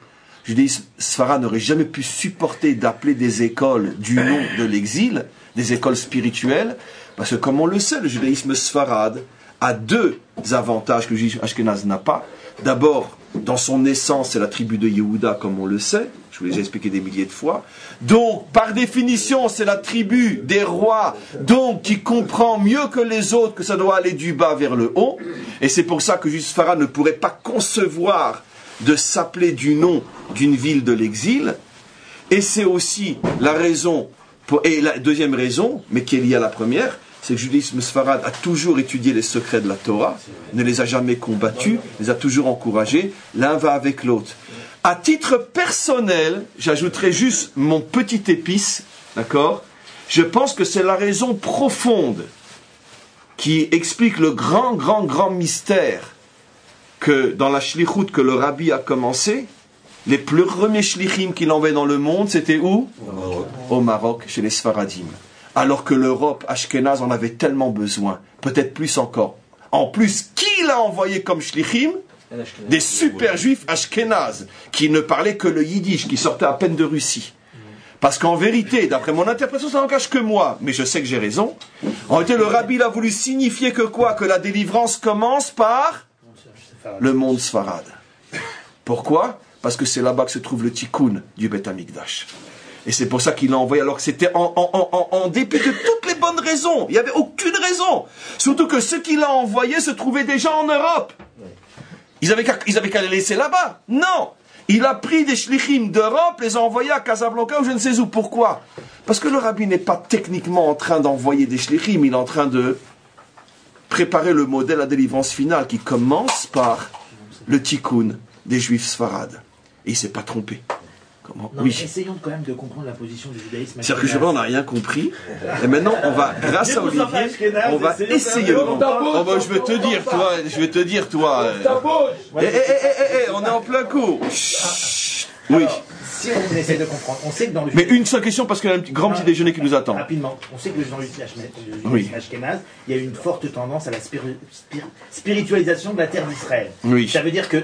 Le judaïsme sfarade n'aurait jamais pu supporter d'appeler des écoles du nom de l'exil, des écoles spirituelles, parce que comme on le sait, le judaïsme sfarade a deux avantages que le judaïsme ashkénaze n'a pas. D'abord, dans son essence, c'est la tribu de Yehuda, comme on le sait. Je vous l'ai déjà expliqué des milliers de fois. Donc, par définition, c'est la tribu des rois, donc qui comprend mieux que les autres que ça doit aller du bas vers le haut. Et c'est pour ça que Juif Farad ne pourrait pas concevoir de s'appeler du nom d'une ville de l'exil. Et c'est aussi la raison, et la deuxième raison, mais qui est liée à la première, c'est que le judaïsme sfarade a toujours étudié les secrets de la Torah, ne les a jamais combattus, les a toujours encouragés, l'un va avec l'autre. À titre personnel, j'ajouterai juste mon petit épice, d'accord? Je pense que c'est la raison profonde qui explique le grand mystère que dans la shlichut que le rabbi a commencé, les plus premiers shlichim qu'il envoyait dans le monde, c'était où? Au Maroc, chez les Sfaradim. Alors que l'Europe ashkénaze en avait tellement besoin, peut-être plus encore. En plus, qui l'a envoyé comme shlichim? Des super juifs ashkénazes, qui ne parlaient que le yiddish, qui sortaient à peine de Russie. Parce qu'en vérité, d'après mon interprétation, ça n'engage que moi, mais je sais que j'ai raison. En réalité, le rabbi il a voulu signifier que quoi? Que la délivrance commence par le monde sfarade. Pourquoi? Parce que c'est là-bas que se trouve le tikkun du Beth Amikdash. Et c'est pour ça qu'il l'a envoyé, alors que c'était en dépit de toutes les bonnes raisons. Il n'y avait aucune raison. Surtout que ceux qu'il a envoyés se trouvaient déjà en Europe. Ils avaient qu'à les laisser là-bas. Non. Il a pris des shlichim d'Europe, les a envoyés à Casablanca ou je ne sais où. Pourquoi? Parce que le rabbi n'est pas techniquement en train d'envoyer des shlichim, il est en train de préparer le modèle à délivrance finale qui commence par le tikkun des juifs sfarades. Et il ne s'est pas trompé. Comment? Non, oui. Essayons quand même de comprendre la position du judaïsme. C'est-à-dire que je on n'a rien compris. Et maintenant, on va, grâce à Olivier, on va essayer de comprendre. Je vais te dire, toi. On est en plein coup. Oui. Si on essaie de comprendre, on sait que dans le Mais une seule question, parce qu'il y a un grand petit déjeuner qui nous attend. Rapidement, on sait que dans le judaïsme ashkénaze, il y a une forte tendance à la spiritualisation de la terre d'Israël. Oui. Ça veut dire que,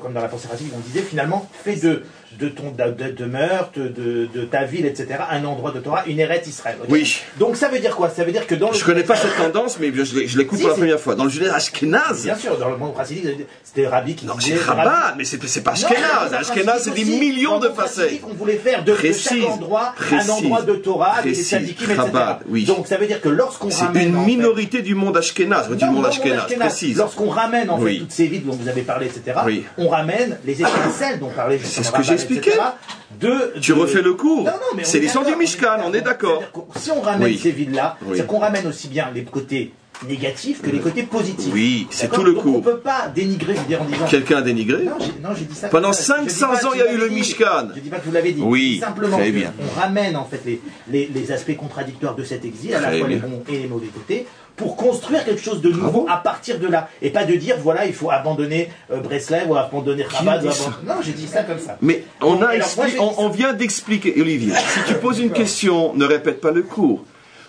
comme dans la pensée racine, on disait finalement, fais de ton demeure, de ta ville, etc., un endroit de Torah, une Eretz Israël. Okay? Oui. Donc ça veut dire quoi? Ça veut dire que dans le... Je connais pas cette tendance, mais je l'écoute pour la première fois. Dans le judaïsme ashkénaze. Bien sûr, dans le monde racidique, c'était Rabbi qui Non, disait... c'est Rabbah, mais c'est pas ashkénaze. Ashkénaze, c'est des millions de facettes. On voulait faire de chaque endroit un endroit de Torah, des tzadikim, etc. Oui. Donc ça veut dire que lorsqu'on ramène... C'est une minorité du monde ashkénaze, du monde ashkénaze, précise. Lorsqu'on ramène en fait toutes ces villes dont vous avez parlé, etc., on ramène les étincelles dont parlait justement c'est ce que j'ai expliqué. Tu refais le cours. C'est l'histoire du Mishkan, on est d'accord. Si on ramène ces villes-là, c'est qu'on ramène aussi bien les côtés négatifs que les côtés positifs. Oui, c'est tout le coup. On ne peut pas dénigrer, je veux dire, en disant... Quelqu'un a dénigré? Non, j'ai dit ça. Pendant 500 ans, il y a eu le Mishkan. Je ne dis pas que vous l'avez dit. Oui, simplement très bien. On ramène en fait les aspects contradictoires de cet exil, à la fois les bons et les mauvais côtés, pour construire quelque chose de nouveau à partir de là. Et pas de dire, voilà, il faut abandonner Breslev ou abandonner Chabad. Non, j'ai dit ça comme ça. Mais on vient d'expliquer, Olivier, si tu poses une question, ne répète pas le cours.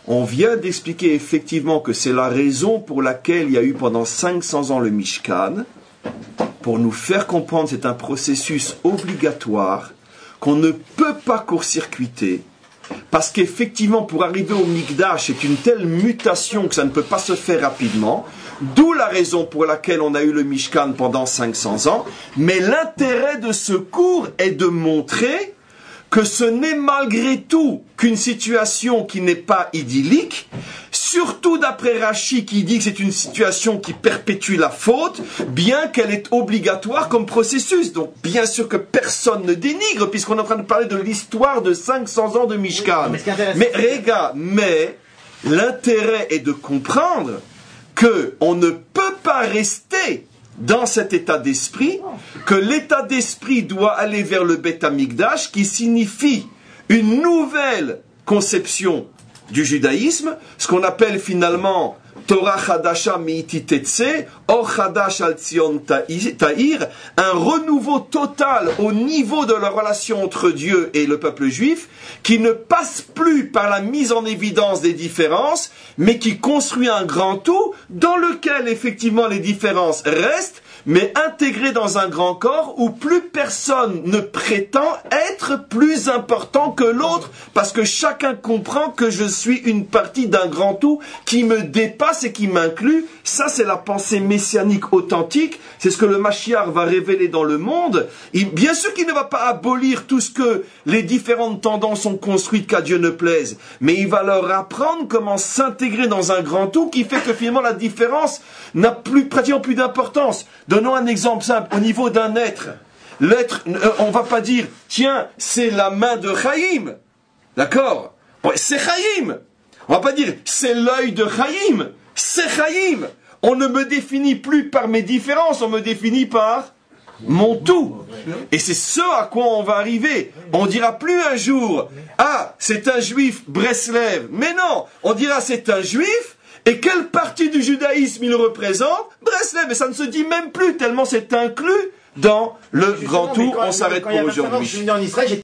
On vient d'expliquer effectivement que c'est la raison pour laquelle il y a eu pendant 500 ans le Mishkan, pour nous faire comprendre que c'est un processus obligatoire qu'on ne peut pas court-circuiter, parce qu'effectivement pour arriver au Mikdash c'est une telle mutation que ça ne peut pas se faire rapidement, d'où la raison pour laquelle on a eu le Mishkan pendant 500 ans, mais l'intérêt de ce cours est de montrer que ce n'est malgré tout qu'une situation qui n'est pas idyllique, surtout d'après Rashi qui dit que c'est une situation qui perpétue la faute, bien qu'elle est obligatoire comme processus. Donc bien sûr que personne ne dénigre, puisqu'on est en train de parler de l'histoire de 500 ans de Mishkan. Mais l'intérêt est de comprendre qu'on ne peut pas rester dans cet état d'esprit, que l'état d'esprit doit aller vers le Beth Amikdash, qui signifie une nouvelle conception du judaïsme, ce qu'on appelle finalement Torah Chadasha Meiti Tetse, Or Chadash Al Tzion Ta'ir, un renouveau total au niveau de la relation entre Dieu et le peuple juif, qui ne passe plus par la mise en évidence des différences, mais qui construit un grand tout dans lequel effectivement les différences restent, mais intégrées dans un grand corps où plus personne ne prétend être plus important que l'autre, parce que chacun comprend que je suis une partie d'un grand tout qui me dépasse et qui m'inclut. Ça, c'est la pensée messianique authentique, c'est ce que le Mashiach va révéler dans le monde. Bien sûr qu'il ne va pas abolir tout ce que les différentes tendances ont construit qu'à Dieu ne plaise, mais il va leur apprendre comment s'intégrer dans un grand tout qui fait que finalement la différence n'a pratiquement plus d'importance. Donnons un exemple simple. Au niveau d'un être, l'être, on va pas dire, tiens, c'est la main de Chaim. D'accord? C'est Chaim. On va pas dire, c'est l'œil de Chaim. C'est Chaim. On ne me définit plus par mes différences, on me définit par mon tout. Et c'est ce à quoi on va arriver. On dira plus un jour, ah, c'est un juif Breslev. Mais non, on dira c'est un juif. Et quelle partie du judaïsme il représente? Breslev, mais ça ne se dit même plus, tellement c'est inclus dans le grand tout. On s'arrête pour aujourd'hui.